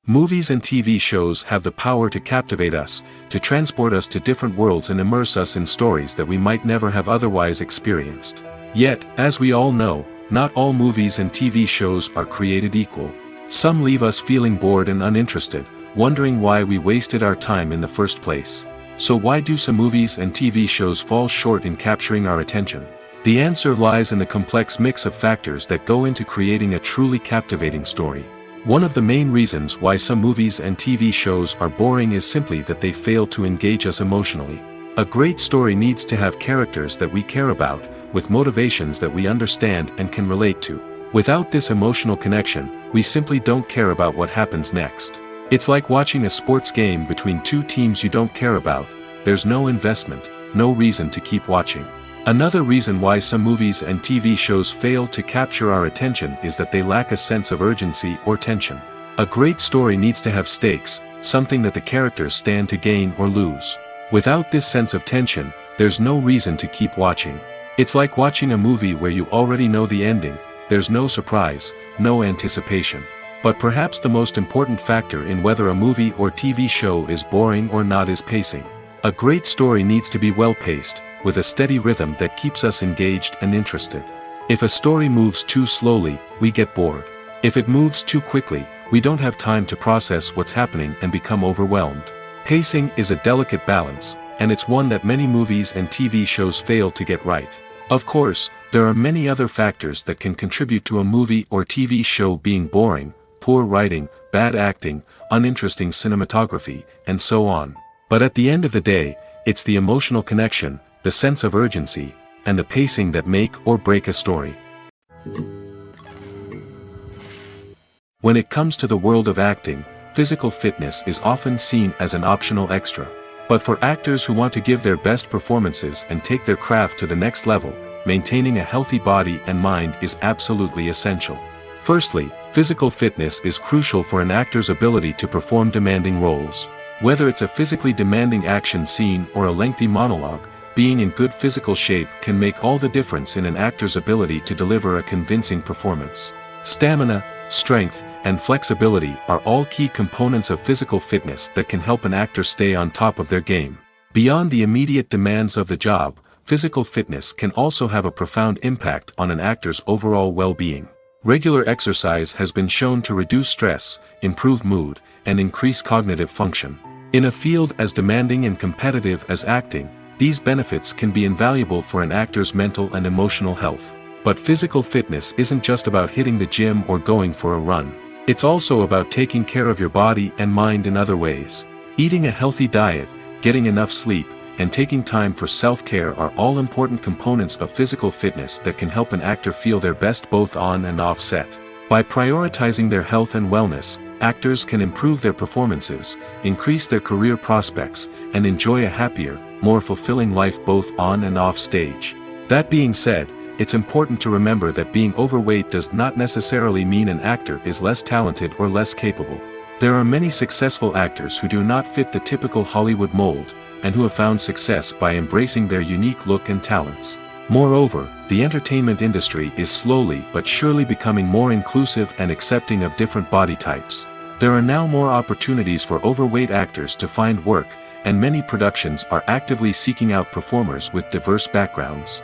Movies and TV shows have the power to captivate us, to transport us to different worlds and immerse us in stories that we might never have otherwise experienced. Yet, as we all know, not all movies and TV shows are created equal. Some leave us feeling bored and uninterested, wondering why we wasted our time in the first place. So why do some movies and TV shows fall short in capturing our attention? The answer lies in the complex mix of factors that go into creating a truly captivating story. One of the main reasons why some movies and TV shows are boring is simply that they fail to engage us emotionally. A great story needs to have characters that we care about, with motivations that we understand and can relate to. Without this emotional connection, we simply don't care about what happens next. It's like watching a sports game between two teams you don't care about. There's no investment, no reason to keep watching. Another reason why some movies and TV shows fail to capture our attention is that they lack a sense of urgency or tension. A great story needs to have stakes, something that the characters stand to gain or lose. Without this sense of tension, there's no reason to keep watching. It's like watching a movie where you already know the ending. There's no surprise, no anticipation. But perhaps the most important factor in whether a movie or TV show is boring or not is pacing. A great story needs to be well-paced, with a steady rhythm that keeps us engaged and interested. If a story moves too slowly, we get bored. If it moves too quickly, we don't have time to process what's happening and become overwhelmed. Pacing is a delicate balance, and it's one that many movies and TV shows fail to get right. Of course, there are many other factors that can contribute to a movie or TV show being boring: poor writing, bad acting, uninteresting cinematography, and so on. But at the end of the day, it's the emotional connection, the sense of urgency, and the pacing that make or break a story. When it comes to the world of acting, physical fitness is often seen as an optional extra. But for actors who want to give their best performances and take their craft to the next level, maintaining a healthy body and mind is absolutely essential. Firstly, physical fitness is crucial for an actor's ability to perform demanding roles. Whether it's a physically demanding action scene or a lengthy monologue, being in good physical shape can make all the difference in an actor's ability to deliver a convincing performance. Stamina, strength, and flexibility are all key components of physical fitness that can help an actor stay on top of their game. Beyond the immediate demands of the job, physical fitness can also have a profound impact on an actor's overall well-being. Regular exercise has been shown to reduce stress, improve mood, and increase cognitive function. In a field as demanding and competitive as acting, these benefits can be invaluable for an actor's mental and emotional health. But physical fitness isn't just about hitting the gym or going for a run. It's also about taking care of your body and mind in other ways. Eating a healthy diet, getting enough sleep, and taking time for self-care are all important components of physical fitness that can help an actor feel their best both on and off set. By prioritizing their health and wellness, actors can improve their performances, increase their career prospects, and enjoy a happier, more fulfilling life both on and off stage. That being said, it's important to remember that being overweight does not necessarily mean an actor is less talented or less capable. There are many successful actors who do not fit the typical Hollywood mold, and who have found success by embracing their unique look and talents. Moreover, the entertainment industry is slowly but surely becoming more inclusive and accepting of different body types. There are now more opportunities for overweight actors to find work, and many productions are actively seeking out performers with diverse backgrounds.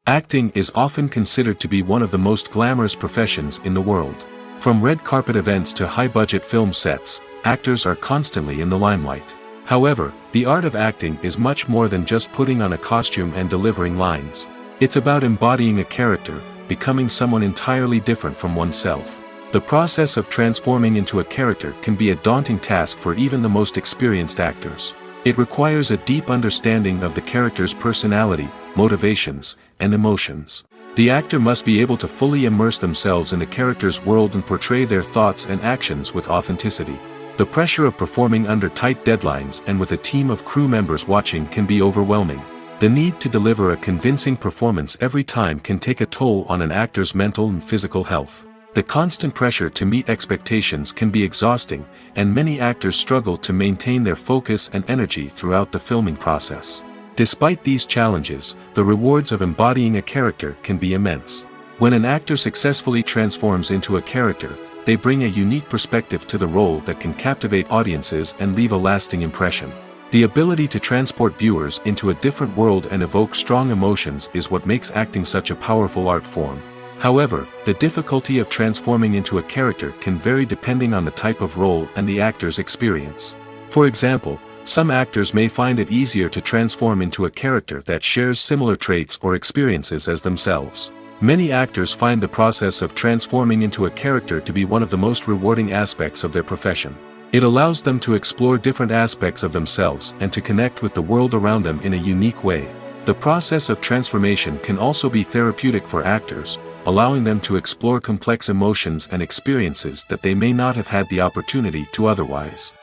Acting is often considered to be one of the most glamorous professions in the world. From red carpet events to high-budget film sets, actors are constantly in the limelight. However, the art of acting is much more than just putting on a costume and delivering lines. It's about embodying a character, becoming someone entirely different from oneself. The process of transforming into a character can be a daunting task for even the most experienced actors. It requires a deep understanding of the character's personality, motivations, and emotions. The actor must be able to fully immerse themselves in the character's world and portray their thoughts and actions with authenticity. The pressure of performing under tight deadlines and with a team of crew members watching can be overwhelming. The need to deliver a convincing performance every time can take a toll on an actor's mental and physical health. The constant pressure to meet expectations can be exhausting, and many actors struggle to maintain their focus and energy throughout the filming process. Despite these challenges, the rewards of embodying a character can be immense. When an actor successfully transforms into a character, they bring a unique perspective to the role that can captivate audiences and leave a lasting impression. The ability to transport viewers into a different world and evoke strong emotions is what makes acting such a powerful art form. However, the difficulty of transforming into a character can vary depending on the type of role and the actor's experience. For example, some actors may find it easier to transform into a character that shares similar traits or experiences as themselves. Many actors find the process of transforming into a character to be one of the most rewarding aspects of their profession. It allows them to explore different aspects of themselves and to connect with the world around them in a unique way. The process of transformation can also be therapeutic for actors, allowing them to explore complex emotions and experiences that they may not have had the opportunity to otherwise.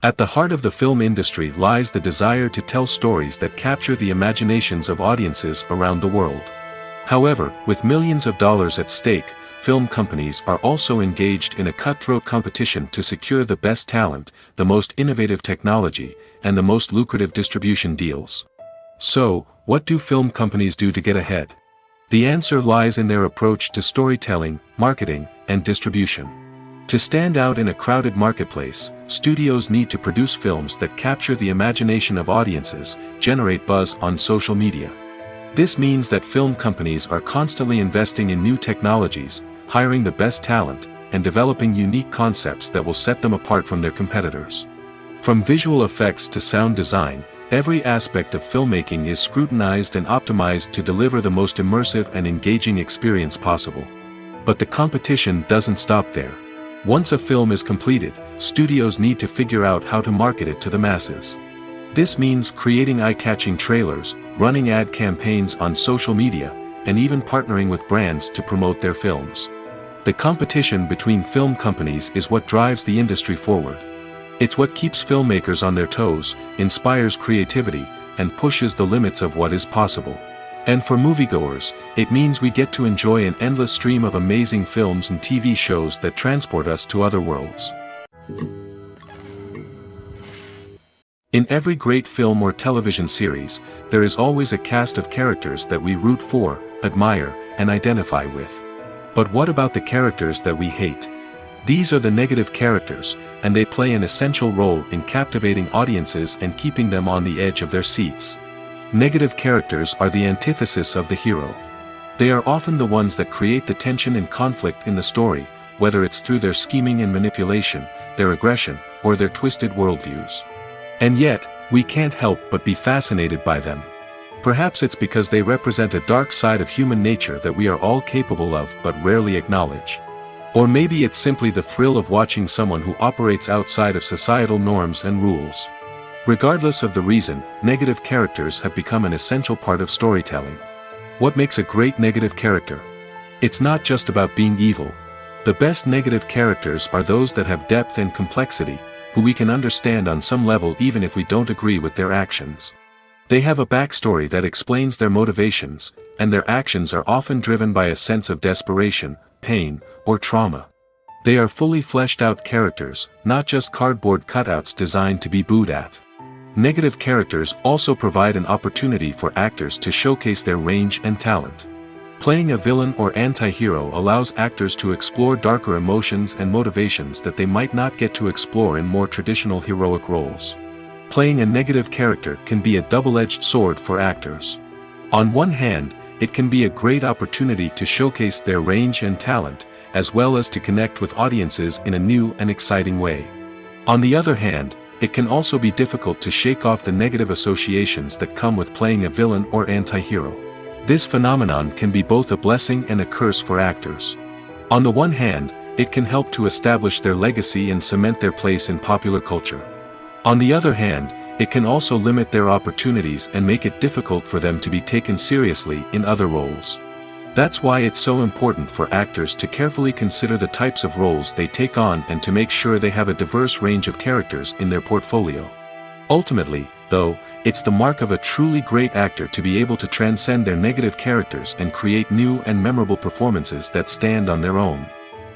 At the heart of the film industry lies the desire to tell stories that capture the imaginations of audiences around the world. However, with millions of dollars at stake, film companies are also engaged in a cutthroat competition to secure the best talent, the most innovative technology, and the most lucrative distribution deals. So, what do film companies do to get ahead? The answer lies in their approach to storytelling, marketing, and distribution. To stand out in a crowded marketplace, studios need to produce films that capture the imagination of audiences, generate buzz on social media. This means that film companies are constantly investing in new technologies, hiring the best talent, and developing unique concepts that will set them apart from their competitors. From visual effects to sound design, every aspect of filmmaking is scrutinized and optimized to deliver the most immersive and engaging experience possible. But the competition doesn't stop there. Once a film is completed, studios need to figure out how to market it to the masses. This means creating eye-catching trailers, running ad campaigns on social media, and even partnering with brands to promote their films. The competition between film companies is what drives the industry forward. It's what keeps filmmakers on their toes, inspires creativity, and pushes the limits of what is possible. And for moviegoers, it means we get to enjoy an endless stream of amazing films and TV shows that transport us to other worlds. In every great film or television series, there is always a cast of characters that we root for, admire, and identify with. But what about the characters that we hate? These are the negative characters, and they play an essential role in captivating audiences and keeping them on the edge of their seats. Negative characters are the antithesis of the hero. They are often the ones that create the tension and conflict in the story, whether it's through their scheming and manipulation, their aggression, or their twisted worldviews. And yet, we can't help but be fascinated by them. Perhaps it's because they represent a dark side of human nature that we are all capable of but rarely acknowledge. Or maybe it's simply the thrill of watching someone who operates outside of societal norms and rules. Regardless of the reason, negative characters have become an essential part of storytelling. What makes a great negative character? It's not just about being evil. The best negative characters are those that have depth and complexity, who we can understand on some level even if we don't agree with their actions. They have a backstory that explains their motivations, and their actions are often driven by a sense of desperation, pain, or trauma. They are fully fleshed out characters, not just cardboard cutouts designed to be booed at. Negative characters also provide an opportunity for actors to showcase their range and talent. Playing a villain or anti-hero allows actors to explore darker emotions and motivations that they might not get to explore in more traditional heroic roles. Playing a negative character can be a double-edged sword for actors. On one hand, it can be a great opportunity to showcase their range and talent, as well as to connect with audiences in a new and exciting way. On the other hand, it can also be difficult to shake off the negative associations that come with playing a villain or anti-hero. This phenomenon can be both a blessing and a curse for actors. On the one hand, it can help to establish their legacy and cement their place in popular culture. On the other hand, it can also limit their opportunities and make it difficult for them to be taken seriously in other roles. That's why it's so important for actors to carefully consider the types of roles they take on and to make sure they have a diverse range of characters in their portfolio. Ultimately, though, it's the mark of a truly great actor to be able to transcend their negative characters and create new and memorable performances that stand on their own.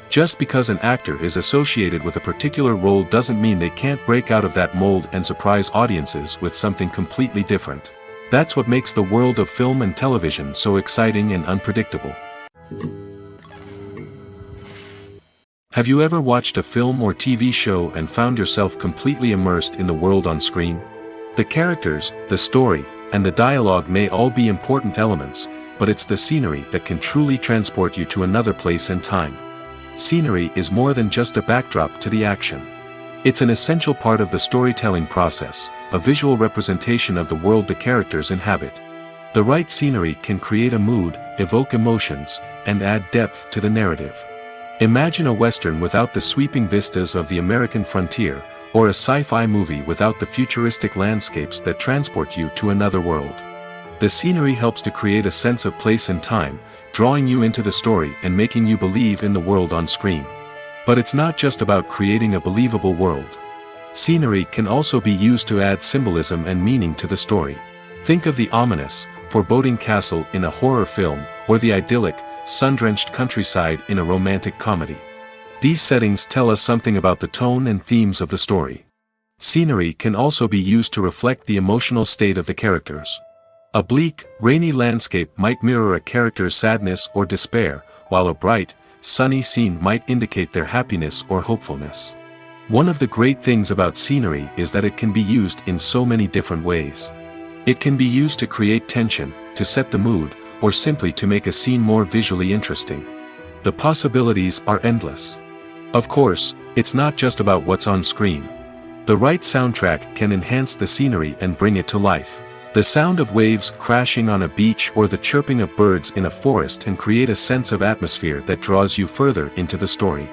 Just because an actor is associated with a particular role doesn't mean they can't break out of that mold and surprise audiences with something completely different. That's what makes the world of film and television so exciting and unpredictable. Have you ever watched a film or TV show and found yourself completely immersed in the world on screen? The characters, the story, and the dialogue may all be important elements, but it's the scenery that can truly transport you to another place and time. Scenery is more than just a backdrop to the action. It's an essential part of the storytelling process, a visual representation of the world the characters inhabit. The right scenery can create a mood, evoke emotions, and add depth to the narrative. Imagine a Western without the sweeping vistas of the American frontier, or a sci-fi movie without the futuristic landscapes that transport you to another world. The scenery helps to create a sense of place and time, drawing you into the story and making you believe in the world on screen. But it's not just about creating a believable world. Scenery can also be used to add symbolism and meaning to the story. Think of the ominous, foreboding castle in a horror film, or the idyllic, sun-drenched countryside in a romantic comedy. These settings tell us something about the tone and themes of the story. Scenery can also be used to reflect the emotional state of the characters. A bleak, rainy landscape might mirror a character's sadness or despair, while a bright, sunny scene might indicate their happiness or hopefulness. One of the great things about scenery is that it can be used in so many different ways. It can be used to create tension, to set the mood, or simply to make a scene more visually interesting. The possibilities are endless. Of course, it's not just about what's on screen. The right soundtrack can enhance the scenery and bring it to life. The sound of waves crashing on a beach or the chirping of birds in a forest can create a sense of atmosphere that draws you further into the story.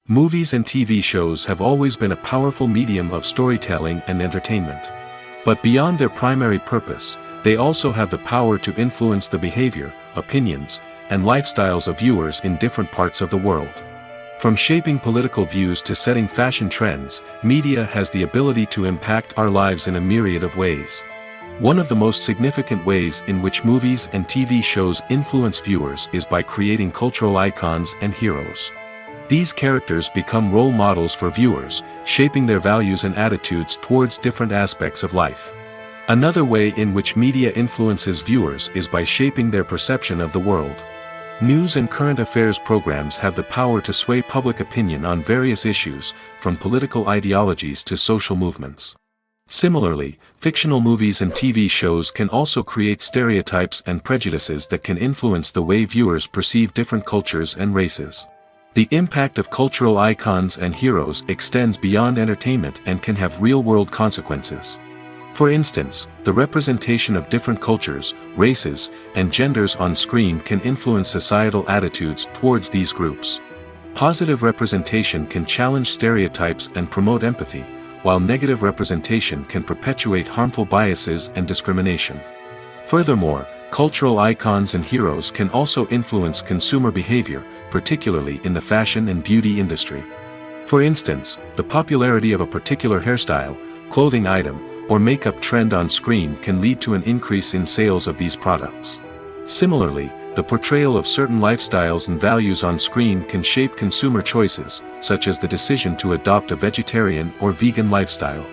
Movies and TV shows have always been a powerful medium of storytelling and entertainment. But beyond their primary purpose, they also have the power to influence the behavior, opinions, and lifestyles of viewers in different parts of the world. From shaping political views to setting fashion trends, media has the ability to impact our lives in a myriad of ways. One of the most significant ways in which movies and TV shows influence viewers is by creating cultural icons and heroes. These characters become role models for viewers, shaping their values and attitudes towards different aspects of life. Another way in which media influences viewers is by shaping their perception of the world. News and current affairs programs have the power to sway public opinion on various issues, from political ideologies to social movements. Similarly, fictional movies and TV shows can also create stereotypes and prejudices that can influence the way viewers perceive different cultures and races. The impact of cultural icons and heroes extends beyond entertainment and can have real-world consequences. For instance, the representation of different cultures, races, and genders on screen can influence societal attitudes towards these groups. Positive representation can challenge stereotypes and promote empathy, while negative representation can perpetuate harmful biases and discrimination. Furthermore, cultural icons and heroes can also influence consumer behavior, particularly in the fashion and beauty industry. For instance, the popularity of a particular hairstyle, clothing item, or makeup trend on screen can lead to an increase in sales of these products. Similarly, the portrayal of certain lifestyles and values on screen can shape consumer choices, such as the decision to adopt a vegetarian or vegan lifestyle.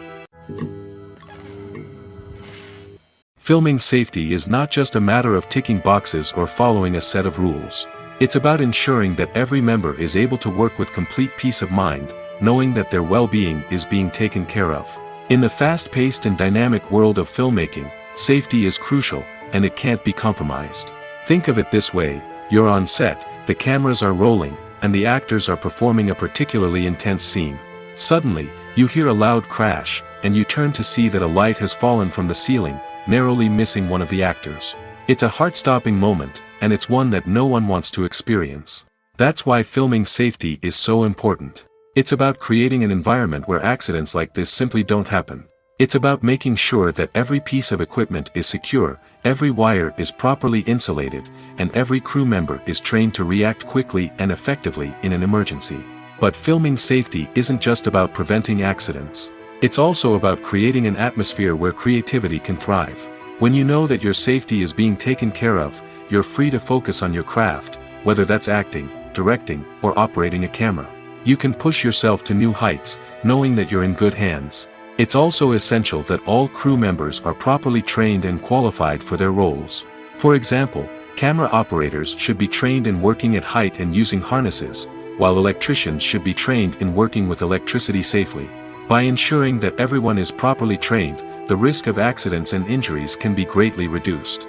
Filming safety is not just a matter of ticking boxes or following a set of rules. It's about ensuring that every member is able to work with complete peace of mind, knowing that their well-being is being taken care of. In the fast-paced and dynamic world of filmmaking, safety is crucial, and it can't be compromised. Think of it this way: you're on set, the cameras are rolling, and the actors are performing a particularly intense scene. Suddenly, you hear a loud crash, and you turn to see that a light has fallen from the ceiling, narrowly missing one of the actors. It's a heart-stopping moment, and it's one that no one wants to experience. That's why filming safety is so important. It's about creating an environment where accidents like this simply don't happen. It's about making sure that every piece of equipment is secure, every wire is properly insulated, and every crew member is trained to react quickly and effectively in an emergency. But filming safety isn't just about preventing accidents. It's also about creating an atmosphere where creativity can thrive. When you know that your safety is being taken care of, you're free to focus on your craft, whether that's acting, directing, or operating a camera. You can push yourself to new heights, knowing that you're in good hands. It's also essential that all crew members are properly trained and qualified for their roles. For example, camera operators should be trained in working at height and using harnesses, while electricians should be trained in working with electricity safely. By ensuring that everyone is properly trained, the risk of accidents and injuries can be greatly reduced.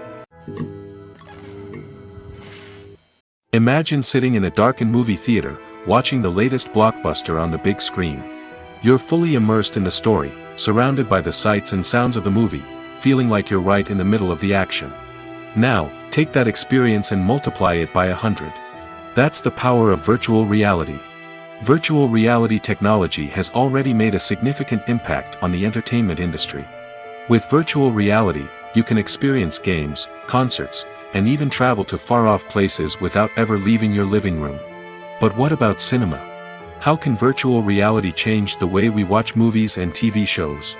Imagine sitting in a darkened movie theater, watching the latest blockbuster on the big screen. You're fully immersed in the story, surrounded by the sights and sounds of the movie, feeling like you're right in the middle of the action. Now, take that experience and multiply it by 100. That's the power of virtual reality. Virtual reality technology has already made a significant impact on the entertainment industry. With virtual reality, you can experience games, concerts, and even travel to far-off places without ever leaving your living room. But what about cinema? How can virtual reality change the way we watch movies and TV shows?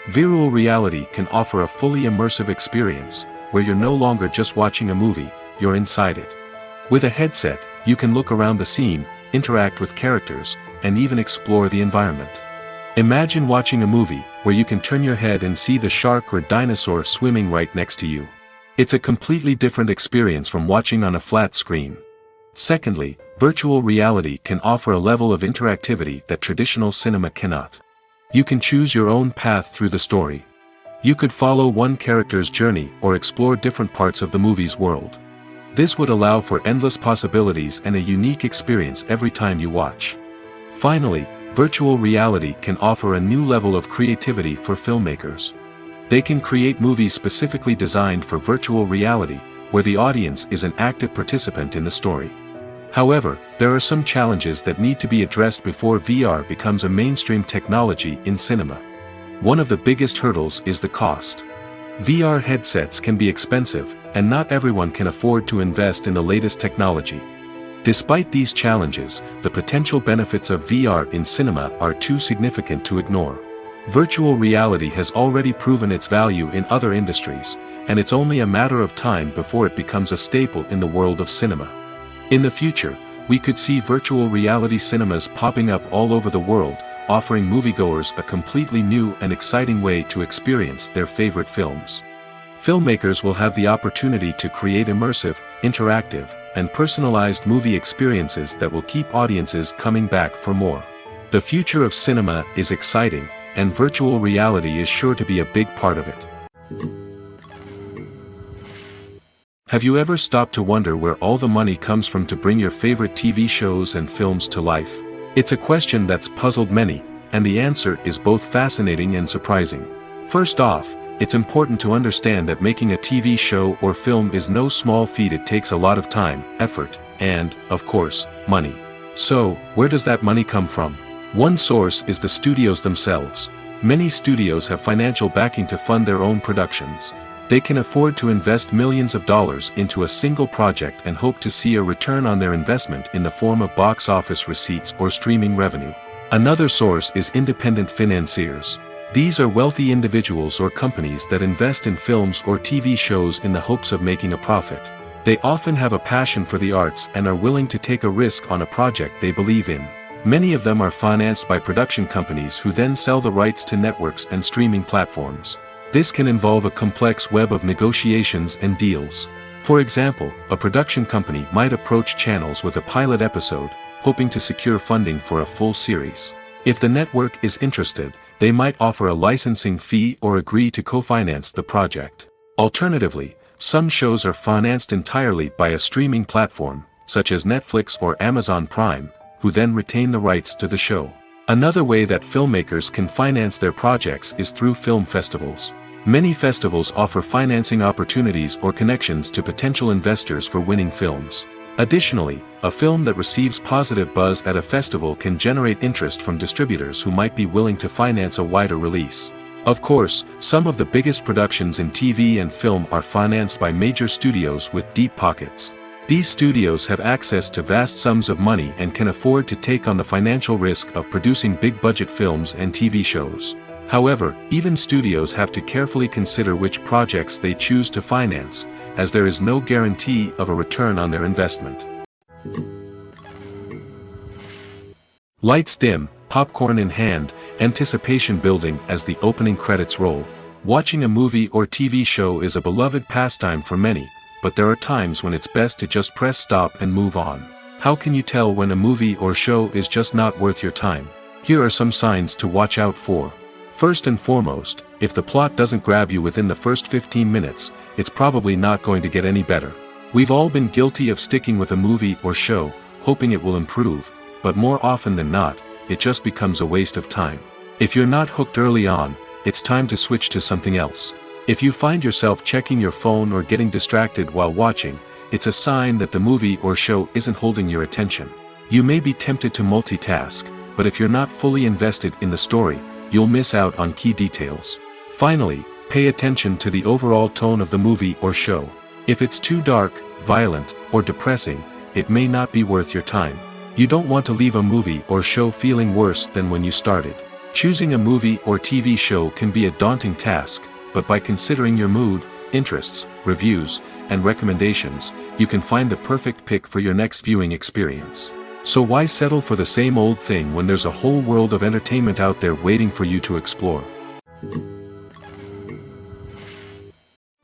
Virtual reality can offer a fully immersive experience, where you're no longer just watching a movie, you're inside it. With a headset, you can look around the scene, interact with characters, and even explore the environment. Imagine watching a movie where you can turn your head and see the shark or dinosaur swimming right next to you. It's a completely different experience from watching on a flat screen. Secondly, virtual reality can offer a level of interactivity that traditional cinema cannot. You can choose your own path through the story. You could follow one character's journey or explore different parts of the movie's world. This would allow for endless possibilities and a unique experience every time you watch. Finally, virtual reality can offer a new level of creativity for filmmakers. They can create movies specifically designed for virtual reality, where the audience is an active participant in the story. However, there are some challenges that need to be addressed before VR becomes a mainstream technology in cinema. One of the biggest hurdles is the cost. VR headsets can be expensive, and not everyone can afford to invest in the latest technology. Despite these challenges, the potential benefits of VR in cinema are too significant to ignore. Virtual reality has already proven its value in other industries, and it's only a matter of time before it becomes a staple in the world of cinema. In the future, We could see virtual reality cinemas popping up all over the world, offering moviegoers a completely new and exciting way to experience their favorite films. Filmmakers will have the opportunity to create immersive, interactive, and personalized movie experiences that will keep audiences coming back for more. The future of cinema is exciting, and virtual reality is sure to be a big part of it. Have you ever stopped to wonder where all the money comes from to bring your favorite TV shows and films to life? It's a question that's puzzled many, and the answer is both fascinating and surprising. First off, it's important to understand that making a TV show or film is no small feat. It takes a lot of time, effort, and, of course, money. So, where does that money come from? One source is the studios themselves. Many studios have financial backing to fund their own productions. They can afford to invest millions of dollars into a single project and hope to see a return on their investment in the form of box office receipts or streaming revenue. Another source is independent financiers. These are wealthy individuals or companies that invest in films or TV shows in the hopes of making a profit. They often have a passion for the arts and are willing to take a risk on a project they believe in. Many of them are financed by production companies who then sell the rights to networks and streaming platforms. This can involve a complex web of negotiations and deals. For example, a production company might approach channels with a pilot episode, hoping to secure funding for a full series. If the network is interested, they might offer a licensing fee or agree to co-finance the project. Alternatively, some shows are financed entirely by a streaming platform, such as Netflix or Amazon Prime, who then retain the rights to the show. Another way that filmmakers can finance their projects is through film festivals. Many festivals offer financing opportunities or connections to potential investors for winning films. Additionally, a film that receives positive buzz at a festival can generate interest from distributors who might be willing to finance a wider release. Of course, some of the biggest productions in TV and film are financed by major studios with deep pockets. These studios have access to vast sums of money and can afford to take on the financial risk of producing big-budget films and TV shows. However, even studios have to carefully consider which projects they choose to finance, as there is no guarantee of a return on their investment. Lights dim, popcorn in hand, anticipation building as the opening credits roll. Watching a movie or TV show is a beloved pastime for many, but there are times when it's best to just press stop and move on. How can you tell when a movie or show is just not worth your time? Here are some signs to watch out for. First and foremost, if the plot doesn't grab you within the first 15 minutes, it's probably not going to get any better. We've all been guilty of sticking with a movie or show, hoping it will improve, but more often than not, it just becomes a waste of time. If you're not hooked early on, it's time to switch to something else. If you find yourself checking your phone or getting distracted while watching, it's a sign that the movie or show isn't holding your attention. You may be tempted to multitask, but if you're not fully invested in the story, you'll miss out on key details. Finally, pay attention to the overall tone of the movie or show. If it's too dark, violent, or depressing, it may not be worth your time. You don't want to leave a movie or show feeling worse than when you started. Choosing a movie or TV show can be a daunting task, but by considering your mood, interests, reviews, and recommendations, you can find the perfect pick for your next viewing experience. So why settle for the same old thing when there's a whole world of entertainment out there waiting for you to explore?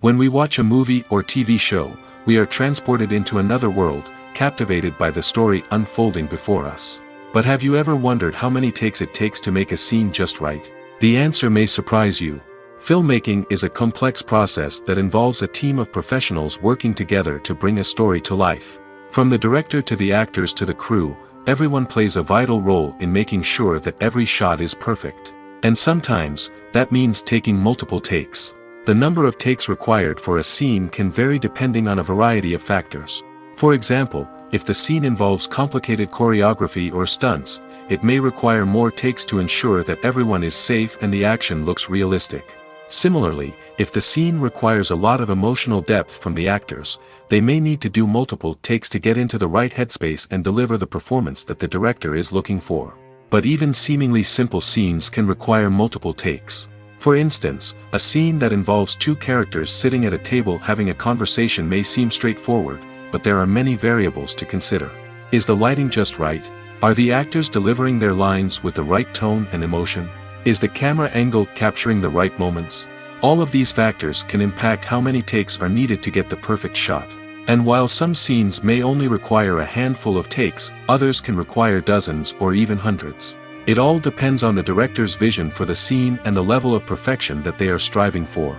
When we watch a movie or TV show, we are transported into another world, captivated by the story unfolding before us. But have you ever wondered how many takes it takes to make a scene just right? The answer may surprise you. Filmmaking is a complex process that involves a team of professionals working together to bring a story to life. From the director to the actors to the crew, everyone plays a vital role in making sure that every shot is perfect. And sometimes, that means taking multiple takes. The number of takes required for a scene can vary depending on a variety of factors. For example, if the scene involves complicated choreography or stunts, it may require more takes to ensure that everyone is safe and the action looks realistic. Similarly, if the scene requires a lot of emotional depth from the actors, they may need to do multiple takes to get into the right headspace and deliver the performance that the director is looking for. But even seemingly simple scenes can require multiple takes. For instance, a scene that involves two characters sitting at a table having a conversation may seem straightforward, but there are many variables to consider. Is the lighting just right? Are the actors delivering their lines with the right tone and emotion? Is the camera angle capturing the right moments? All of these factors can impact how many takes are needed to get the perfect shot. And while some scenes may only require a handful of takes, others can require dozens or even hundreds. It all depends on the director's vision for the scene and the level of perfection that they are striving for.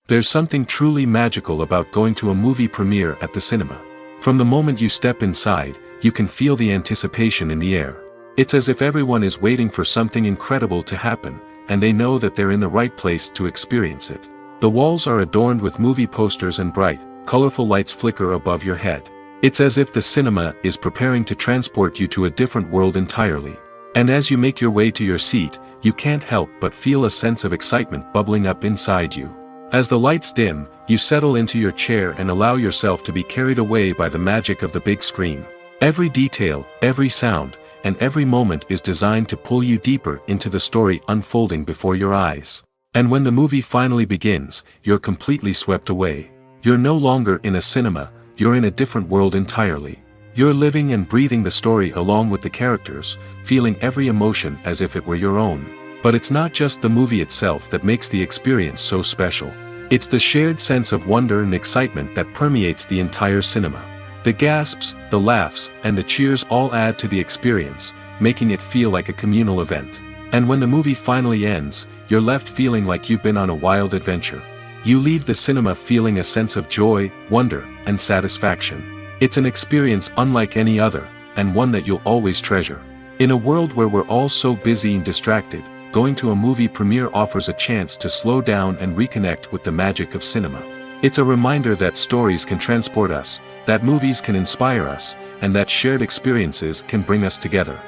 There's something truly magical about going to a movie premiere at the cinema. From the moment you step inside, you can feel the anticipation in the air. It's as if everyone is waiting for something incredible to happen, and they know that they're in the right place to experience it. The walls are adorned with movie posters and bright, colorful lights flicker above your head. It's as if the cinema is preparing to transport you to a different world entirely. And as you make your way to your seat, you can't help but feel a sense of excitement bubbling up inside you. As the lights dim, you settle into your chair and allow yourself to be carried away by the magic of the big screen. Every detail, every sound, and every moment is designed to pull you deeper into the story unfolding before your eyes. And when the movie finally begins, you're completely swept away. You're no longer in a cinema, you're in a different world entirely. You're living and breathing the story along with the characters, feeling every emotion as if it were your own. But it's not just the movie itself that makes the experience so special. It's the shared sense of wonder and excitement that permeates the entire cinema. The gasps, the laughs, and the cheers all add to the experience, making it feel like a communal event. And when the movie finally ends, you're left feeling like you've been on a wild adventure. You leave the cinema feeling a sense of joy, wonder, and satisfaction. It's an experience unlike any other, and one that you'll always treasure. In a world where we're all so busy and distracted, going to a movie premiere offers a chance to slow down and reconnect with the magic of cinema. It's a reminder that stories can transport us, that movies can inspire us, and that shared experiences can bring us together.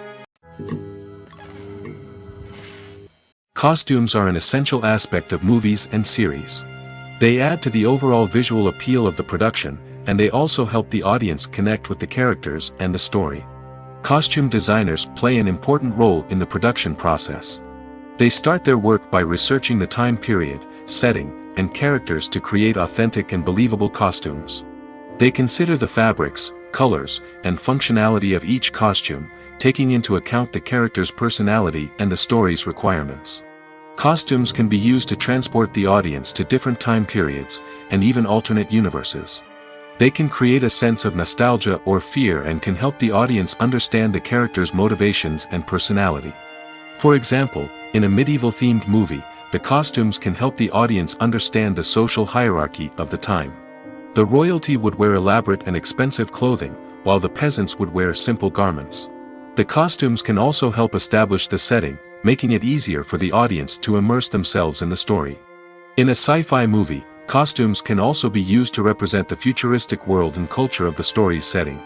Costumes are an essential aspect of movies and series. They add to the overall visual appeal of the production, and they also help the audience connect with the characters and the story. Costume designers play an important role in the production process. They start their work by researching the time period, setting, and characters to create authentic and believable costumes. They consider the fabrics, colors, and functionality of each costume, taking into account the character's personality and the story's requirements. Costumes can be used to transport the audience to different time periods, and even alternate universes. They can create a sense of nostalgia or fear and can help the audience understand the character's motivations and personality. For example, in a medieval-themed movie, the costumes can help the audience understand the social hierarchy of the time. The royalty would wear elaborate and expensive clothing, while the peasants would wear simple garments. The costumes can also help establish the setting, making it easier for the audience to immerse themselves in the story. In a sci-fi movie, costumes can also be used to represent the futuristic world and culture of the story's setting.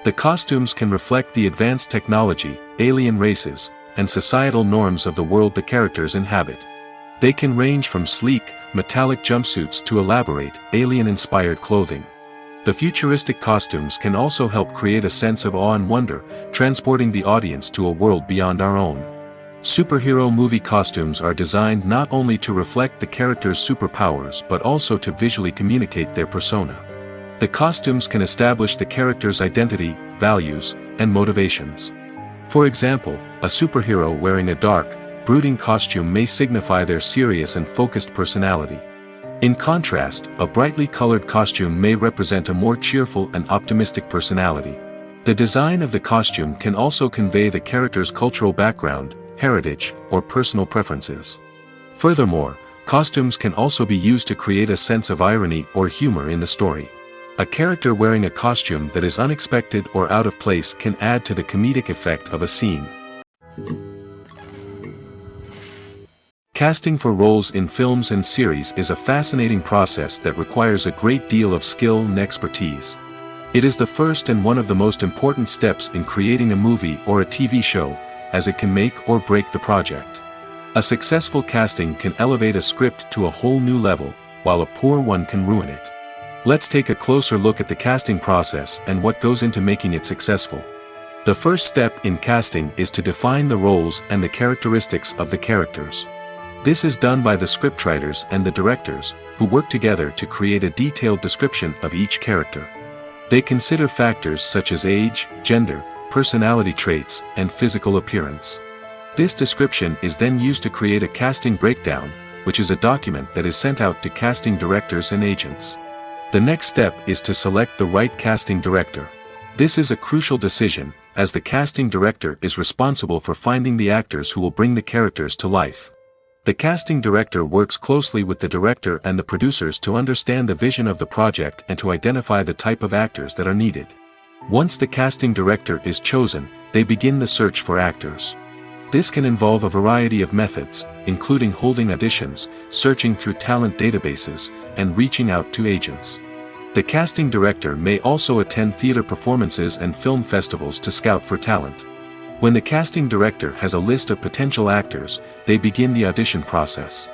The costumes can reflect the advanced technology, alien races, and societal norms of the world the characters inhabit. They can range from sleek, metallic jumpsuits to elaborate, alien-inspired clothing. The futuristic costumes can also help create a sense of awe and wonder, transporting the audience to a world beyond our own. Superhero movie costumes are designed not only to reflect the character's superpowers but also to visually communicate their persona. The costumes can establish the character's identity, values, and motivations. For example, a superhero wearing a dark, brooding costume may signify their serious and focused personality. In contrast, a brightly colored costume may represent a more cheerful and optimistic personality. The design of the costume can also convey the character's cultural background, heritage, or personal preferences. Furthermore, costumes can also be used to create a sense of irony or humor in the story. A character wearing a costume that is unexpected or out of place can add to the comedic effect of a scene. Casting for roles in films and series is a fascinating process that requires a great deal of skill and expertise. It is the first and one of the most important steps in creating a movie or a TV show, as it can make or break the project. A successful casting can elevate a script to a whole new level, while a poor one can ruin it. Let's take a closer look at the casting process and what goes into making it successful. The first step in casting is to define the roles and the characteristics of the characters. This is done by the scriptwriters and the directors, who work together to create a detailed description of each character. They consider factors such as age, gender, personality traits, and physical appearance. This description is then used to create a casting breakdown, which is a document that is sent out to casting directors and agents. The next step is to select the right casting director. This is a crucial decision, as the casting director is responsible for finding the actors who will bring the characters to life. The casting director works closely with the director and the producers to understand the vision of the project and to identify the type of actors that are needed. Once the casting director is chosen, they begin the search for actors. This can involve a variety of methods, including holding auditions, searching through talent databases, and reaching out to agents. The casting director may also attend theater performances and film festivals to scout for talent. When the casting director has a list of potential actors, they begin the audition process.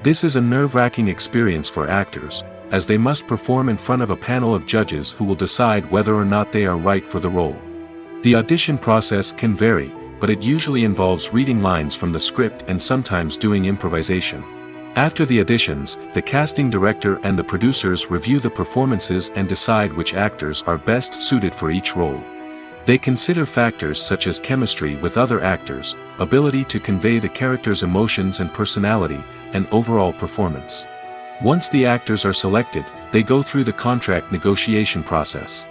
This is a nerve-wracking experience for actors, as they must perform in front of a panel of judges who will decide whether or not they are right for the role. The audition process can vary, but it usually involves reading lines from the script and sometimes doing improvisation. After the auditions, the casting director and the producers review the performances and decide which actors are best suited for each role. They consider factors such as chemistry with other actors, ability to convey the character's emotions and personality, and overall performance. Once the actors are selected, they go through the contract negotiation process.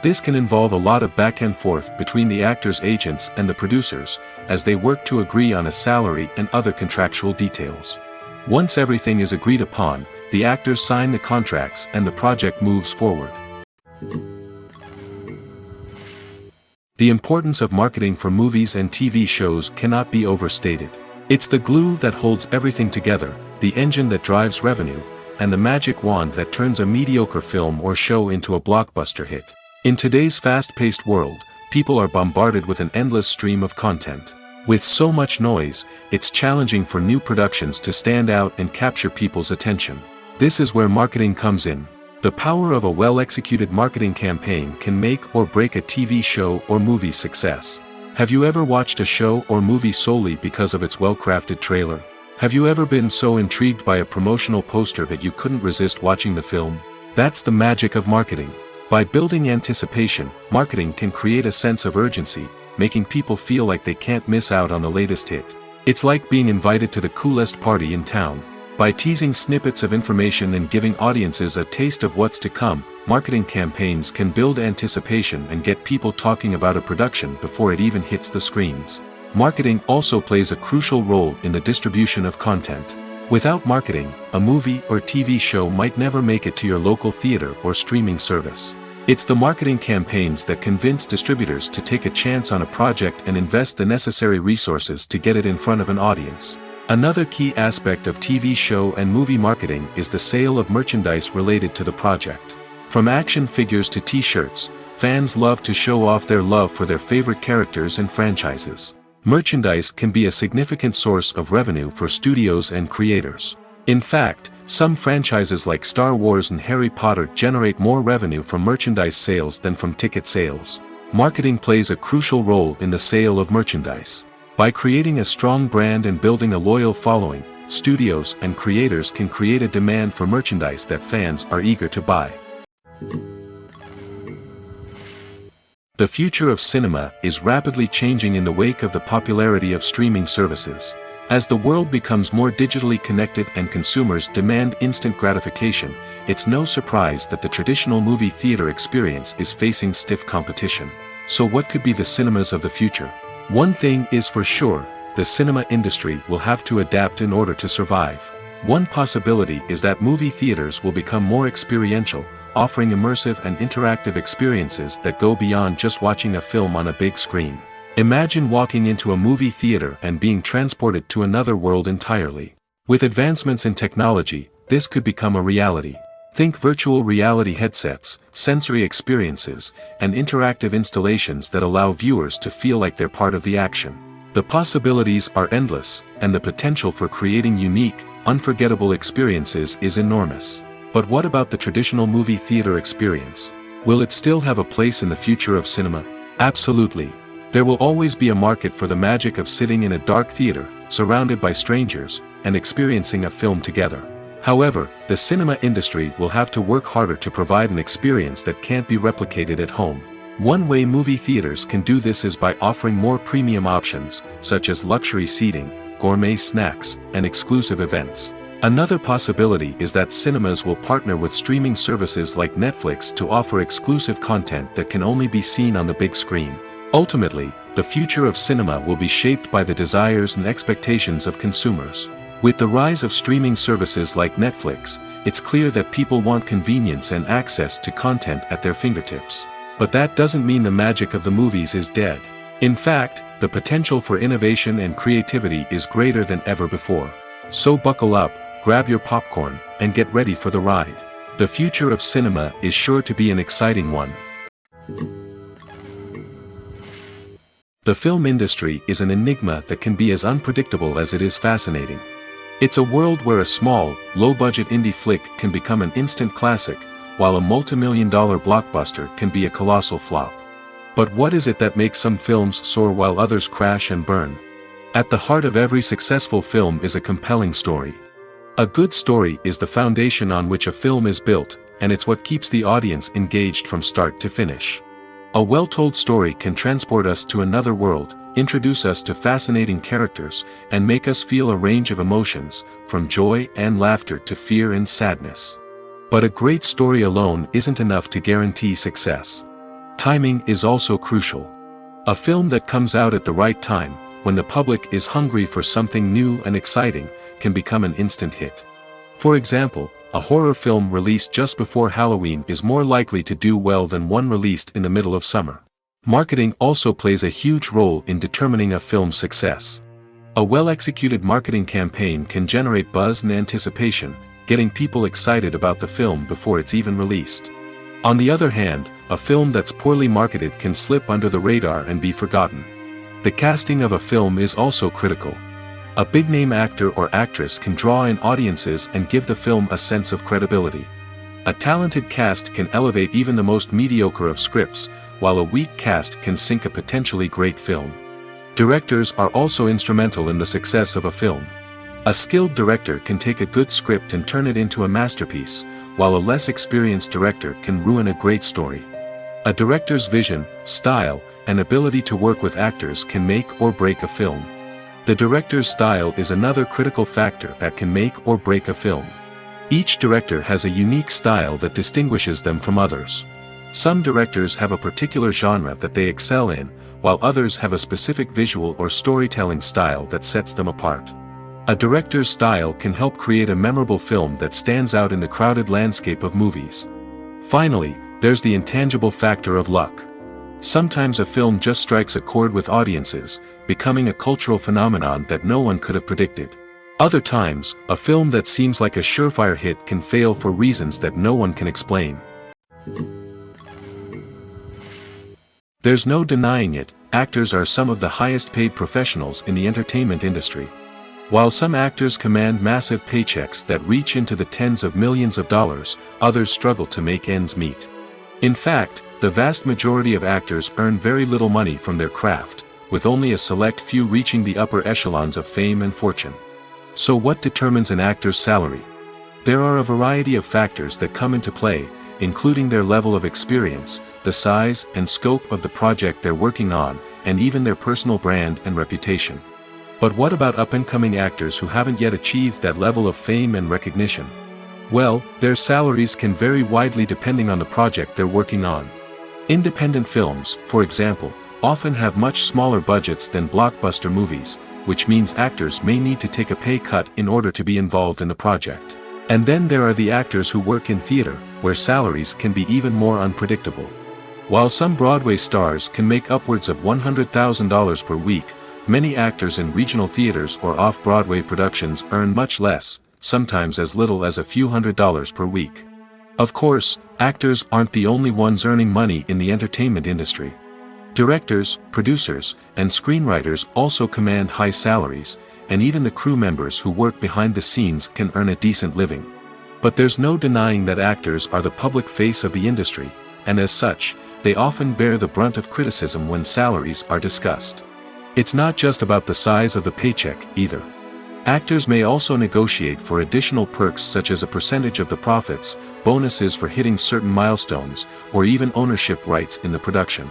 This can involve a lot of back and forth between the actors' agents and the producers, as they work to agree on a salary and other contractual details. Once everything is agreed upon, the actors sign the contracts and the project moves forward. The importance of marketing for movies and TV shows cannot be overstated. It's the glue that holds everything together, the engine that drives revenue, and the magic wand that turns a mediocre film or show into a blockbuster hit. In today's fast-paced world, people are bombarded with an endless stream of content. With so much noise, it's challenging for new productions to stand out and capture people's attention. This is where marketing comes in. The power of a well-executed marketing campaign can make or break a TV show or movie's success. Have you ever watched a show or movie solely because of its well-crafted trailer? Have you ever been so intrigued by a promotional poster that you couldn't resist watching the film? That's the magic of marketing. By building anticipation, marketing can create a sense of urgency, making people feel like they can't miss out on the latest hit. It's like being invited to the coolest party in town. By teasing snippets of information and giving audiences a taste of what's to come, marketing campaigns can build anticipation and get people talking about a production before it even hits the screens. Marketing also plays a crucial role in the distribution of content. Without marketing, a movie or TV show might never make it to your local theater or streaming service. It's the marketing campaigns that convince distributors to take a chance on a project and invest the necessary resources to get it in front of an audience. Another key aspect of TV show and movie marketing is the sale of merchandise related to the project. From action figures to t-shirts, fans love to show off their love for their favorite characters and franchises. Merchandise can be a significant source of revenue for studios and creators. In fact, some franchises like Star Wars and Harry Potter generate more revenue from merchandise sales than from ticket sales. Marketing plays a crucial role in the sale of merchandise. By creating a strong brand and building a loyal following, studios and creators can create a demand for merchandise that fans are eager to buy. The future of cinema is rapidly changing in the wake of the popularity of streaming services. As the world becomes more digitally connected and consumers demand instant gratification, it's no surprise that the traditional movie theater experience is facing stiff competition. So what could be the cinemas of the future? One thing is for sure, the cinema industry will have to adapt in order to survive. One possibility is that movie theaters will become more experiential, offering immersive and interactive experiences that go beyond just watching a film on a big screen. Imagine walking into a movie theater and being transported to another world entirely. With advancements in technology, this could become a reality. Think virtual reality headsets, sensory experiences, and interactive installations that allow viewers to feel like they're part of the action. The possibilities are endless, and the potential for creating unique, unforgettable experiences is enormous. But what about the traditional movie theater experience? Will it still have a place in the future of cinema? Absolutely. There will always be a market for the magic of sitting in a dark theater, surrounded by strangers, and experiencing a film together. However, the cinema industry will have to work harder to provide an experience that can't be replicated at home. One way movie theaters can do this is by offering more premium options, such as luxury seating, gourmet snacks, and exclusive events. Another possibility is that cinemas will partner with streaming services like Netflix to offer exclusive content that can only be seen on the big screen. Ultimately, the future of cinema will be shaped by the desires and expectations of consumers. With the rise of streaming services like Netflix, it's clear that people want convenience and access to content at their fingertips. But that doesn't mean the magic of the movies is dead. In fact, the potential for innovation and creativity is greater than ever before. So buckle up, grab your popcorn, and get ready for the ride. The future of cinema is sure to be an exciting one. The film industry is an enigma that can be as unpredictable as it is fascinating. It's a world where a small, low-budget indie flick can become an instant classic, while a multi-million-dollar blockbuster can be a colossal flop. But what is it that makes some films soar while others crash and burn? At the heart of every successful film is a compelling story. A good story is the foundation on which a film is built, and it's what keeps the audience engaged from start to finish. A well-told story can transport us to another world, introduce us to fascinating characters, and make us feel a range of emotions, from joy and laughter to fear and sadness. But a great story alone isn't enough to guarantee success. Timing is also crucial. A film that comes out at the right time, when the public is hungry for something new and exciting, can become an instant hit. For example, a horror film released just before Halloween is more likely to do well than one released in the middle of summer. Marketing also plays a huge role in determining a film's success. A well-executed marketing campaign can generate buzz and anticipation, getting people excited about the film before it's even released. On the other hand, a film that's poorly marketed can slip under the radar and be forgotten. The casting of a film is also critical. A big-name actor or actress can draw in audiences and give the film a sense of credibility. A talented cast can elevate even the most mediocre of scripts, while a weak cast can sink a potentially great film. Directors are also instrumental in the success of a film. A skilled director can take a good script and turn it into a masterpiece, while a less experienced director can ruin a great story. A director's vision, style, and ability to work with actors can make or break a film. The director's style is another critical factor that can make or break a film. Each director has a unique style that distinguishes them from others. Some directors have a particular genre that they excel in, while others have a specific visual or storytelling style that sets them apart. A director's style can help create a memorable film that stands out in the crowded landscape of movies. Finally, there's the intangible factor of luck. Sometimes a film just strikes a chord with audiences, becoming a cultural phenomenon that no one could have predicted. Other times, a film that seems like a surefire hit can fail for reasons that no one can explain. There's no denying it, actors are some of the highest paid professionals in the entertainment industry. While some actors command massive paychecks that reach into the tens of millions of dollars, others struggle to make ends meet. In fact, the vast majority of actors earn very little money from their craft, with only a select few reaching the upper echelons of fame and fortune. So what determines an actor's salary? There are a variety of factors that come into play, including their level of experience, the size and scope of the project they're working on, and even their personal brand and reputation. But what about up-and-coming actors who haven't yet achieved that level of fame and recognition? Well, their salaries can vary widely depending on the project they're working on. Independent films, for example, often have much smaller budgets than blockbuster movies, which means actors may need to take a pay cut in order to be involved in the project. And then there are the actors who work in theater, where salaries can be even more unpredictable. While some Broadway stars can make upwards of $100,000 per week, many actors in regional theaters or off-Broadway productions earn much less, sometimes as little as a few $100s per week. Of course, actors aren't the only ones earning money in the entertainment industry. Directors, producers, and screenwriters also command high salaries, and even the crew members who work behind the scenes can earn a decent living. But there's no denying that actors are the public face of the industry, and as such, they often bear the brunt of criticism when salaries are discussed. It's not just about the size of the paycheck, either. Actors may also negotiate for additional perks such as a percentage of the profits, bonuses for hitting certain milestones, or even ownership rights in the production.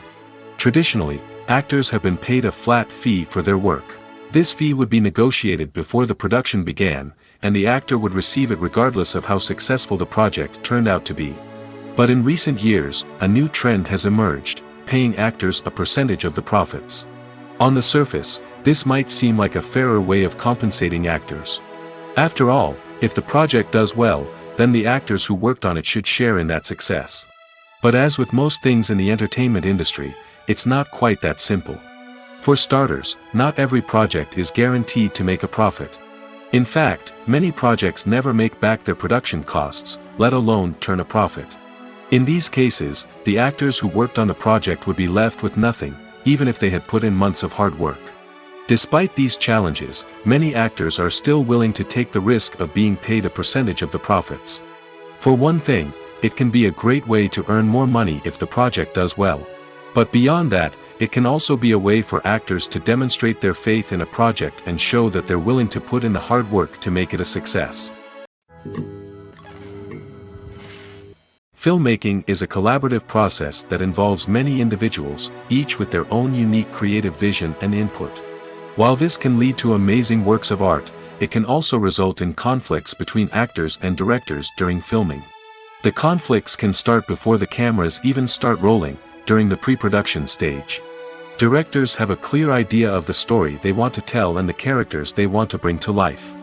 Traditionally, actors have been paid a flat fee for their work. This fee would be negotiated before the production began, and the actor would receive it regardless of how successful the project turned out to be. But in recent years, a new trend has emerged, paying actors a percentage of the profits. On the surface, this might seem like a fairer way of compensating actors. After all, if the project does well, then the actors who worked on it should share in that success. But as with most things in the entertainment industry, it's not quite that simple. For starters, not every project is guaranteed to make a profit. In fact, many projects never make back their production costs, let alone turn a profit. In these cases, the actors who worked on the project would be left with nothing, even if they had put in months of hard work. Despite these challenges, many actors are still willing to take the risk of being paid a percentage of the profits. For one thing, it can be a great way to earn more money if the project does well. But beyond that, it can also be a way for actors to demonstrate their faith in a project and show that they're willing to put in the hard work to make it a success. Filmmaking is a collaborative process that involves many individuals, each with their own unique creative vision and input. While this can lead to amazing works of art, it can also result in conflicts between actors and directors during filming. The conflicts can start before the cameras even start rolling, during the pre-production stage. Directors have a clear idea of the story they want to tell and the characters they want to bring to life.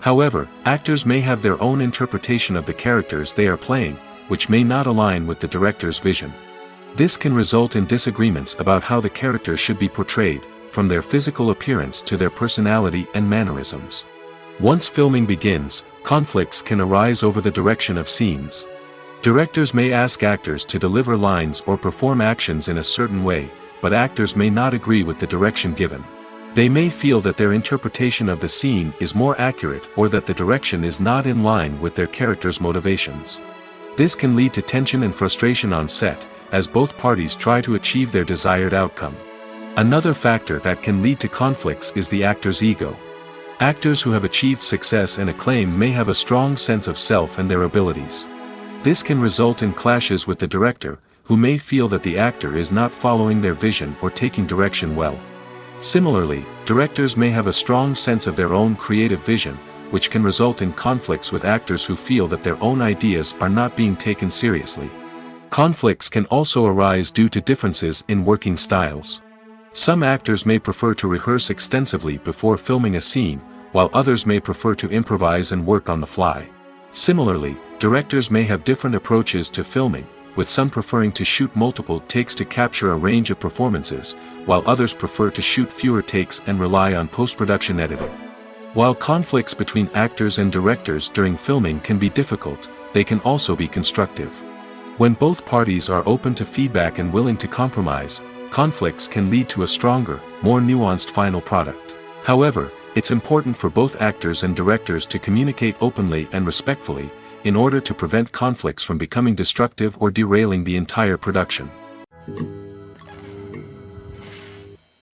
However, actors may have their own interpretation of the characters they are playing, which may not align with the director's vision. This can result in disagreements about how the characters should be portrayed, from their physical appearance to their personality and mannerisms. Once filming begins, conflicts can arise over the direction of scenes. Directors may ask actors to deliver lines or perform actions in a certain way, but actors may not agree with the direction given. They may feel that their interpretation of the scene is more accurate or that the direction is not in line with their character's motivations. This can lead to tension and frustration on set, as both parties try to achieve their desired outcome. Another factor that can lead to conflicts is the actor's ego. Actors who have achieved success and acclaim may have a strong sense of self and their abilities. This can result in clashes with the director, who may feel that the actor is not following their vision or taking direction well. Similarly, directors may have a strong sense of their own creative vision, which can result in conflicts with actors who feel that their own ideas are not being taken seriously. Conflicts can also arise due to differences in working styles. Some actors may prefer to rehearse extensively before filming a scene, while others may prefer to improvise and work on the fly. Similarly, directors may have different approaches to filming, with some preferring to shoot multiple takes to capture a range of performances, while others prefer to shoot fewer takes and rely on post-production editing. While conflicts between actors and directors during filming can be difficult, they can also be constructive. When both parties are open to feedback and willing to compromise, conflicts can lead to a stronger, more nuanced final product. However, it's important for both actors and directors to communicate openly and respectfully, in order to prevent conflicts from becoming destructive or derailing the entire production.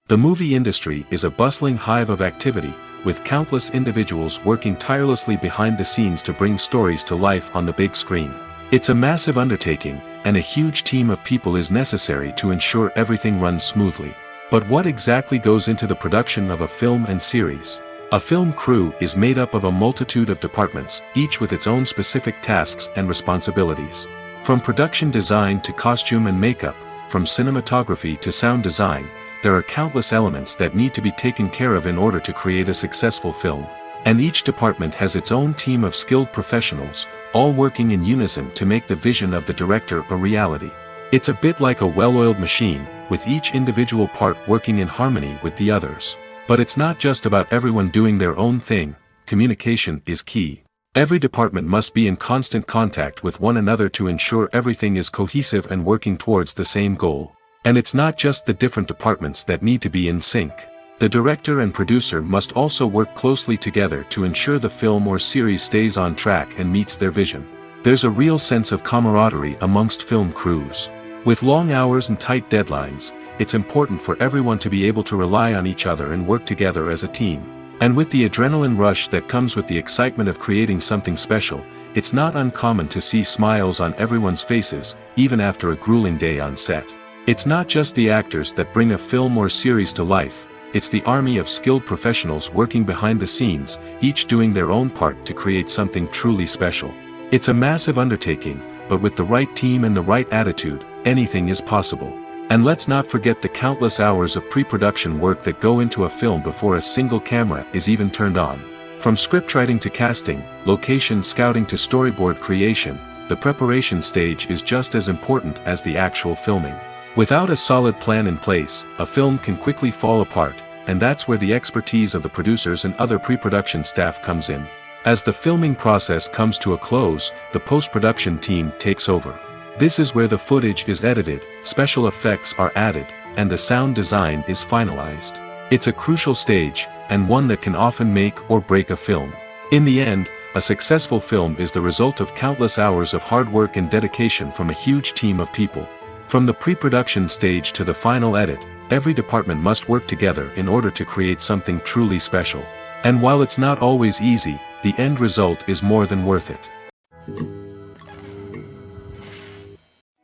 The movie industry is a bustling hive of activity, with countless individuals working tirelessly behind the scenes to bring stories to life on the big screen. It's a massive undertaking, and a huge team of people is necessary to ensure everything runs smoothly. But what exactly goes into the production of a film and series? A film crew is made up of a multitude of departments, each with its own specific tasks and responsibilities. From production design to costume and makeup, from cinematography to sound design, there are countless elements that need to be taken care of in order to create a successful film. And each department has its own team of skilled professionals, all working in unison to make the vision of the director a reality. It's a bit like a well-oiled machine, with each individual part working in harmony with the others. But it's not just about everyone doing their own thing. Communication is key. Every department must be in constant contact with one another to ensure everything is cohesive and working towards the same goal. And it's not just the different departments that need to be in sync. The director and producer must also work closely together to ensure the film or series stays on track and meets their vision. There's a real sense of camaraderie amongst film crews. With long hours and tight deadlines, it's important for everyone to be able to rely on each other and work together as a team. And with the adrenaline rush that comes with the excitement of creating something special, it's not uncommon to see smiles on everyone's faces, even after a grueling day on set. It's not just the actors that bring a film or series to life, it's the army of skilled professionals working behind the scenes, each doing their own part to create something truly special. It's a massive undertaking, but with the right team and the right attitude, anything is possible. And let's not forget the countless hours of pre-production work that go into a film before a single camera is even turned on. From scriptwriting to casting, location scouting to storyboard creation, the preparation stage is just as important as the actual filming. Without a solid plan in place, a film can quickly fall apart, and that's where the expertise of the producers and other pre-production staff comes in. As the filming process comes to a close, the post-production team takes over. This is where the footage is edited, special effects are added, and the sound design is finalized. It's a crucial stage, and one that can often make or break a film. In the end, a successful film is the result of countless hours of hard work and dedication from a huge team of people. From the pre-production stage to the final edit, every department must work together in order to create something truly special. And while it's not always easy, the end result is more than worth it.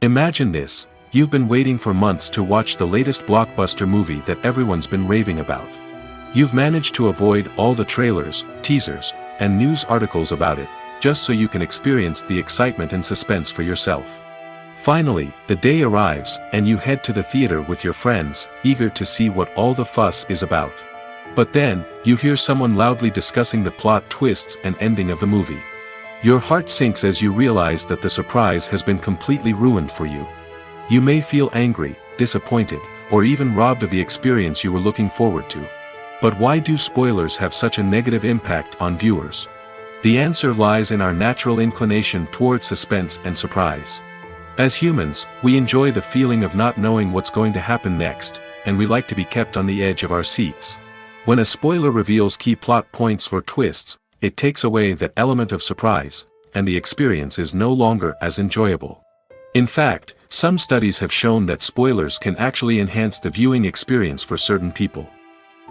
Imagine this, you've been waiting for months to watch the latest blockbuster movie that everyone's been raving about. You've managed to avoid all the trailers, teasers, and news articles about it, just so you can experience the excitement and suspense for yourself. Finally, the day arrives, and you head to the theater with your friends, eager to see what all the fuss is about. But then, you hear someone loudly discussing the plot twists and ending of the movie. Your heart sinks as you realize that the surprise has been completely ruined for you. You may feel angry, disappointed, or even robbed of the experience you were looking forward to. But why do spoilers have such a negative impact on viewers? The answer lies in our natural inclination toward suspense and surprise. As humans, we enjoy the feeling of not knowing what's going to happen next, and we like to be kept on the edge of our seats. When a spoiler reveals key plot points or twists, it takes away that element of surprise, and the experience is no longer as enjoyable. In fact, some studies have shown that spoilers can actually enhance the viewing experience for certain people.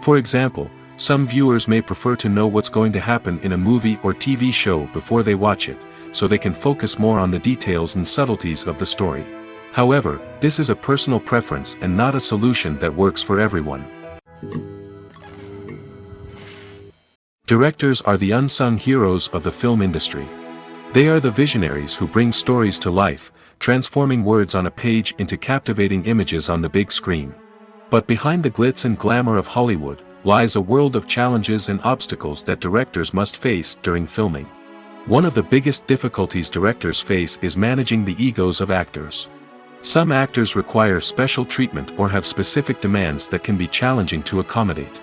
For example, some viewers may prefer to know what's going to happen in a movie or TV show before they watch it, so they can focus more on the details and subtleties of the story. However, this is a personal preference and not a solution that works for everyone. Directors are the unsung heroes of the film industry. They are the visionaries who bring stories to life, transforming words on a page into captivating images on the big screen. But behind the glitz and glamour of Hollywood, lies a world of challenges and obstacles that directors must face during filming. One of the biggest difficulties directors face is managing the egos of actors. Some actors require special treatment or have specific demands that can be challenging to accommodate.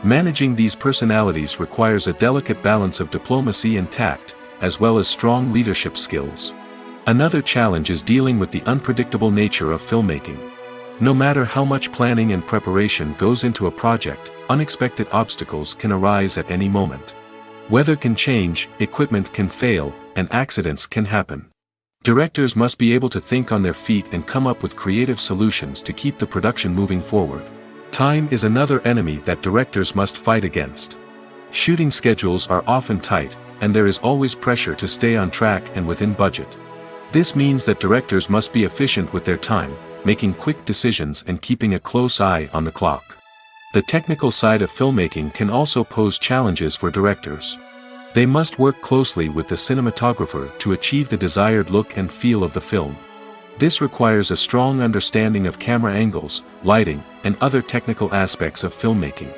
Managing these personalities requires a delicate balance of diplomacy and tact, as well as strong leadership skills. Another challenge is dealing with the unpredictable nature of filmmaking. No matter how much planning and preparation goes into a project, unexpected obstacles can arise at any moment. Weather can change, equipment can fail, and accidents can happen. Directors must be able to think on their feet and come up with creative solutions to keep the production moving forward. Time is another enemy that directors must fight against. Shooting schedules are often tight, and there is always pressure to stay on track and within budget. This means that directors must be efficient with their time, making quick decisions and keeping a close eye on the clock. The technical side of filmmaking can also pose challenges for directors. They must work closely with the cinematographer to achieve the desired look and feel of the film. This requires a strong understanding of camera angles, lighting, and other technical aspects of filmmaking.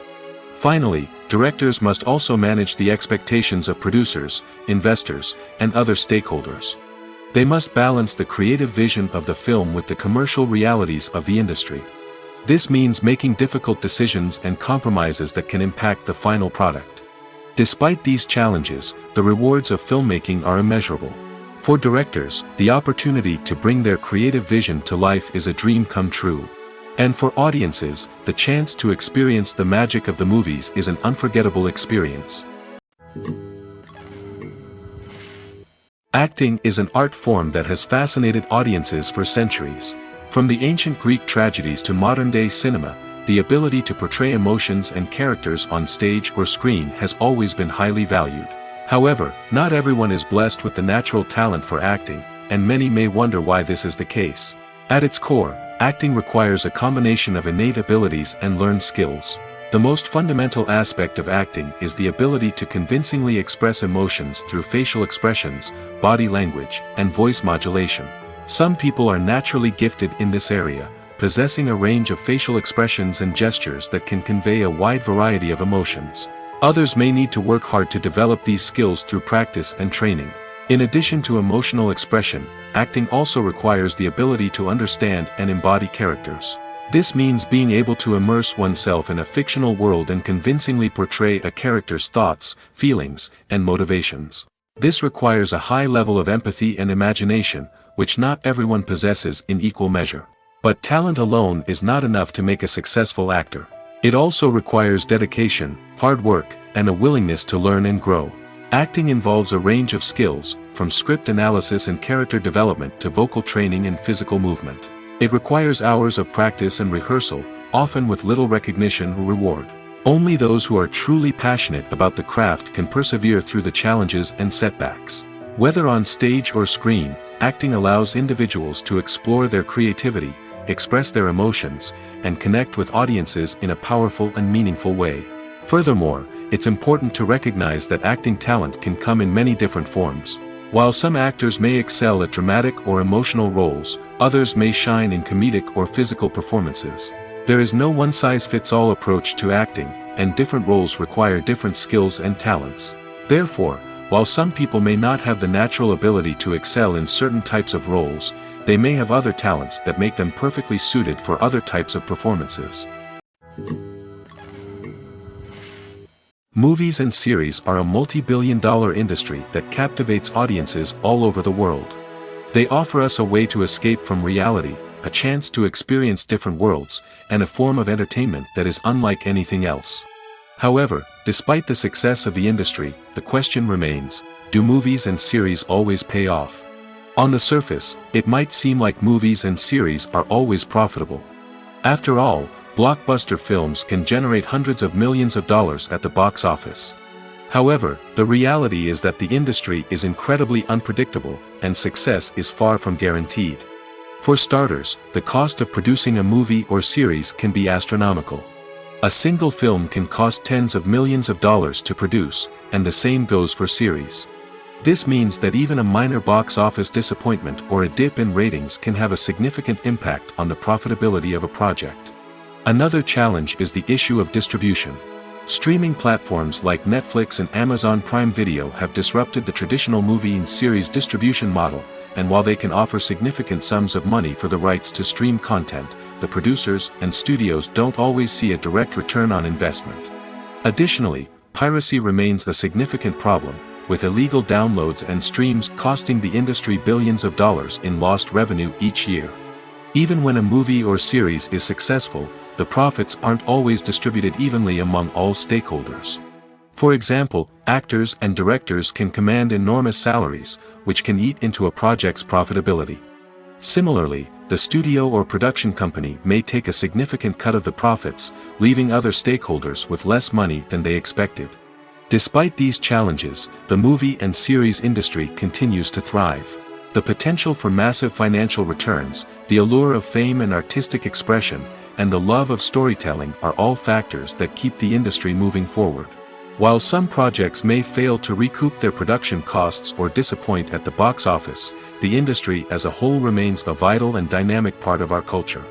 Finally, directors must also manage the expectations of producers, investors, and other stakeholders. They must balance the creative vision of the film with the commercial realities of the industry. This means making difficult decisions and compromises that can impact the final product. Despite these challenges, the rewards of filmmaking are immeasurable. For directors, the opportunity to bring their creative vision to life is a dream come true. And for audiences, the chance to experience the magic of the movies is an unforgettable experience. Acting is an art form that has fascinated audiences for centuries. From the ancient Greek tragedies to modern-day cinema, the ability to portray emotions and characters on stage or screen has always been highly valued. However, not everyone is blessed with the natural talent for acting, and many may wonder why this is the case. At its core, acting requires a combination of innate abilities and learned skills. The most fundamental aspect of acting is the ability to convincingly express emotions through facial expressions, body language, and voice modulation. Some people are naturally gifted in this area, possessing a range of facial expressions and gestures that can convey a wide variety of emotions. Others may need to work hard to develop these skills through practice and training. In addition to emotional expression, acting also requires the ability to understand and embody characters. This means being able to immerse oneself in a fictional world and convincingly portray a character's thoughts, feelings, and motivations. This requires a high level of empathy and imagination, which not everyone possesses in equal measure. But talent alone is not enough to make a successful actor. It also requires dedication, hard work, and a willingness to learn and grow. Acting involves a range of skills, from script analysis and character development to vocal training and physical movement. It requires hours of practice and rehearsal, often with little recognition or reward. Only those who are truly passionate about the craft can persevere through the challenges and setbacks. Whether on stage or screen, acting allows individuals to explore their creativity, express their emotions, and connect with audiences in a powerful and meaningful way. Furthermore, it's important to recognize that acting talent can come in many different forms. While some actors may excel at dramatic or emotional roles, others may shine in comedic or physical performances. There is no one-size-fits-all approach to acting, and different roles require different skills and talents. Therefore, while some people may not have the natural ability to excel in certain types of roles, they may have other talents that make them perfectly suited for other types of performances. Movies and series are a multi-billion-dollar industry that captivates audiences all over the world. They offer us a way to escape from reality, a chance to experience different worlds, and a form of entertainment that is unlike anything else. However, despite the success of the industry, the question remains, do movies and series always pay off? On the surface, it might seem like movies and series are always profitable. After all, blockbuster films can generate hundreds of millions of dollars at the box office. However, the reality is that the industry is incredibly unpredictable, and success is far from guaranteed. For starters, the cost of producing a movie or series can be astronomical. A single film can cost tens of millions of dollars to produce, and the same goes for series. This means that even a minor box office disappointment or a dip in ratings can have a significant impact on the profitability of a project. Another challenge is the issue of distribution. Streaming platforms like Netflix and Amazon Prime Video have disrupted the traditional movie and series distribution model, and while they can offer significant sums of money for the rights to stream content, the producers and studios don't always see a direct return on investment. Additionally, piracy remains a significant problem, with illegal downloads and streams costing the industry billions of dollars in lost revenue each year. Even when a movie or series is successful, the profits aren't always distributed evenly among all stakeholders. For example, actors and directors can command enormous salaries, which can eat into a project's profitability. Similarly, the studio or production company may take a significant cut of the profits, leaving other stakeholders with less money than they expected. Despite these challenges, the movie and series industry continues to thrive. The potential for massive financial returns, the allure of fame and artistic expression, and the love of storytelling are all factors that keep the industry moving forward. While some projects may fail to recoup their production costs or disappoint at the box office, the industry as a whole remains a vital and dynamic part of our culture.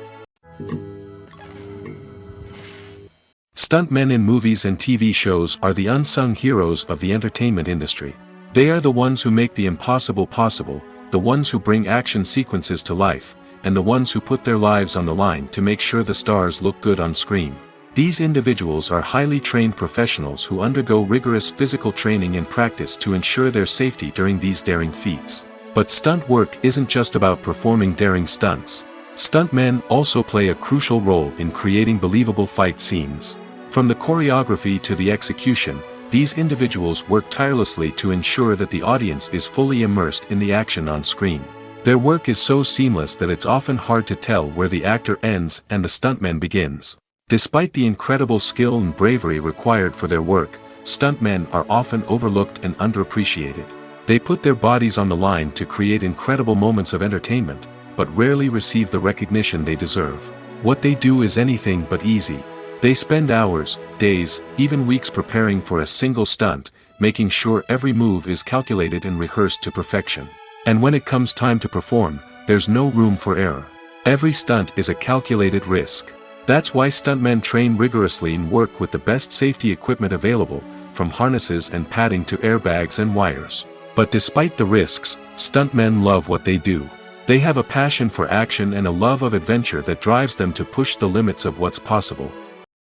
Stuntmen in movies and TV shows are the unsung heroes of the entertainment industry. They are the ones who make the impossible possible, the ones who bring action sequences to life, and the ones who put their lives on the line to make sure the stars look good on screen. These individuals are highly trained professionals who undergo rigorous physical training and practice to ensure their safety during these daring feats. But stunt work isn't just about performing daring stunts. Stuntmen also play a crucial role in creating believable fight scenes. From the choreography to the execution, these individuals work tirelessly to ensure that the audience is fully immersed in the action on screen. Their work is so seamless that it's often hard to tell where the actor ends and the stuntman begins. Despite the incredible skill and bravery required for their work, stuntmen are often overlooked and underappreciated. They put their bodies on the line to create incredible moments of entertainment, but rarely receive the recognition they deserve. What they do is anything but easy. They spend hours, days, even weeks preparing for a single stunt, making sure every move is calculated and rehearsed to perfection. And when it comes time to perform, there's no room for error. Every stunt is a calculated risk. That's why stuntmen train rigorously and work with the best safety equipment available, from harnesses and padding to airbags and wires. But despite the risks, stuntmen love what they do. They have a passion for action and a love of adventure that drives them to push the limits of what's possible.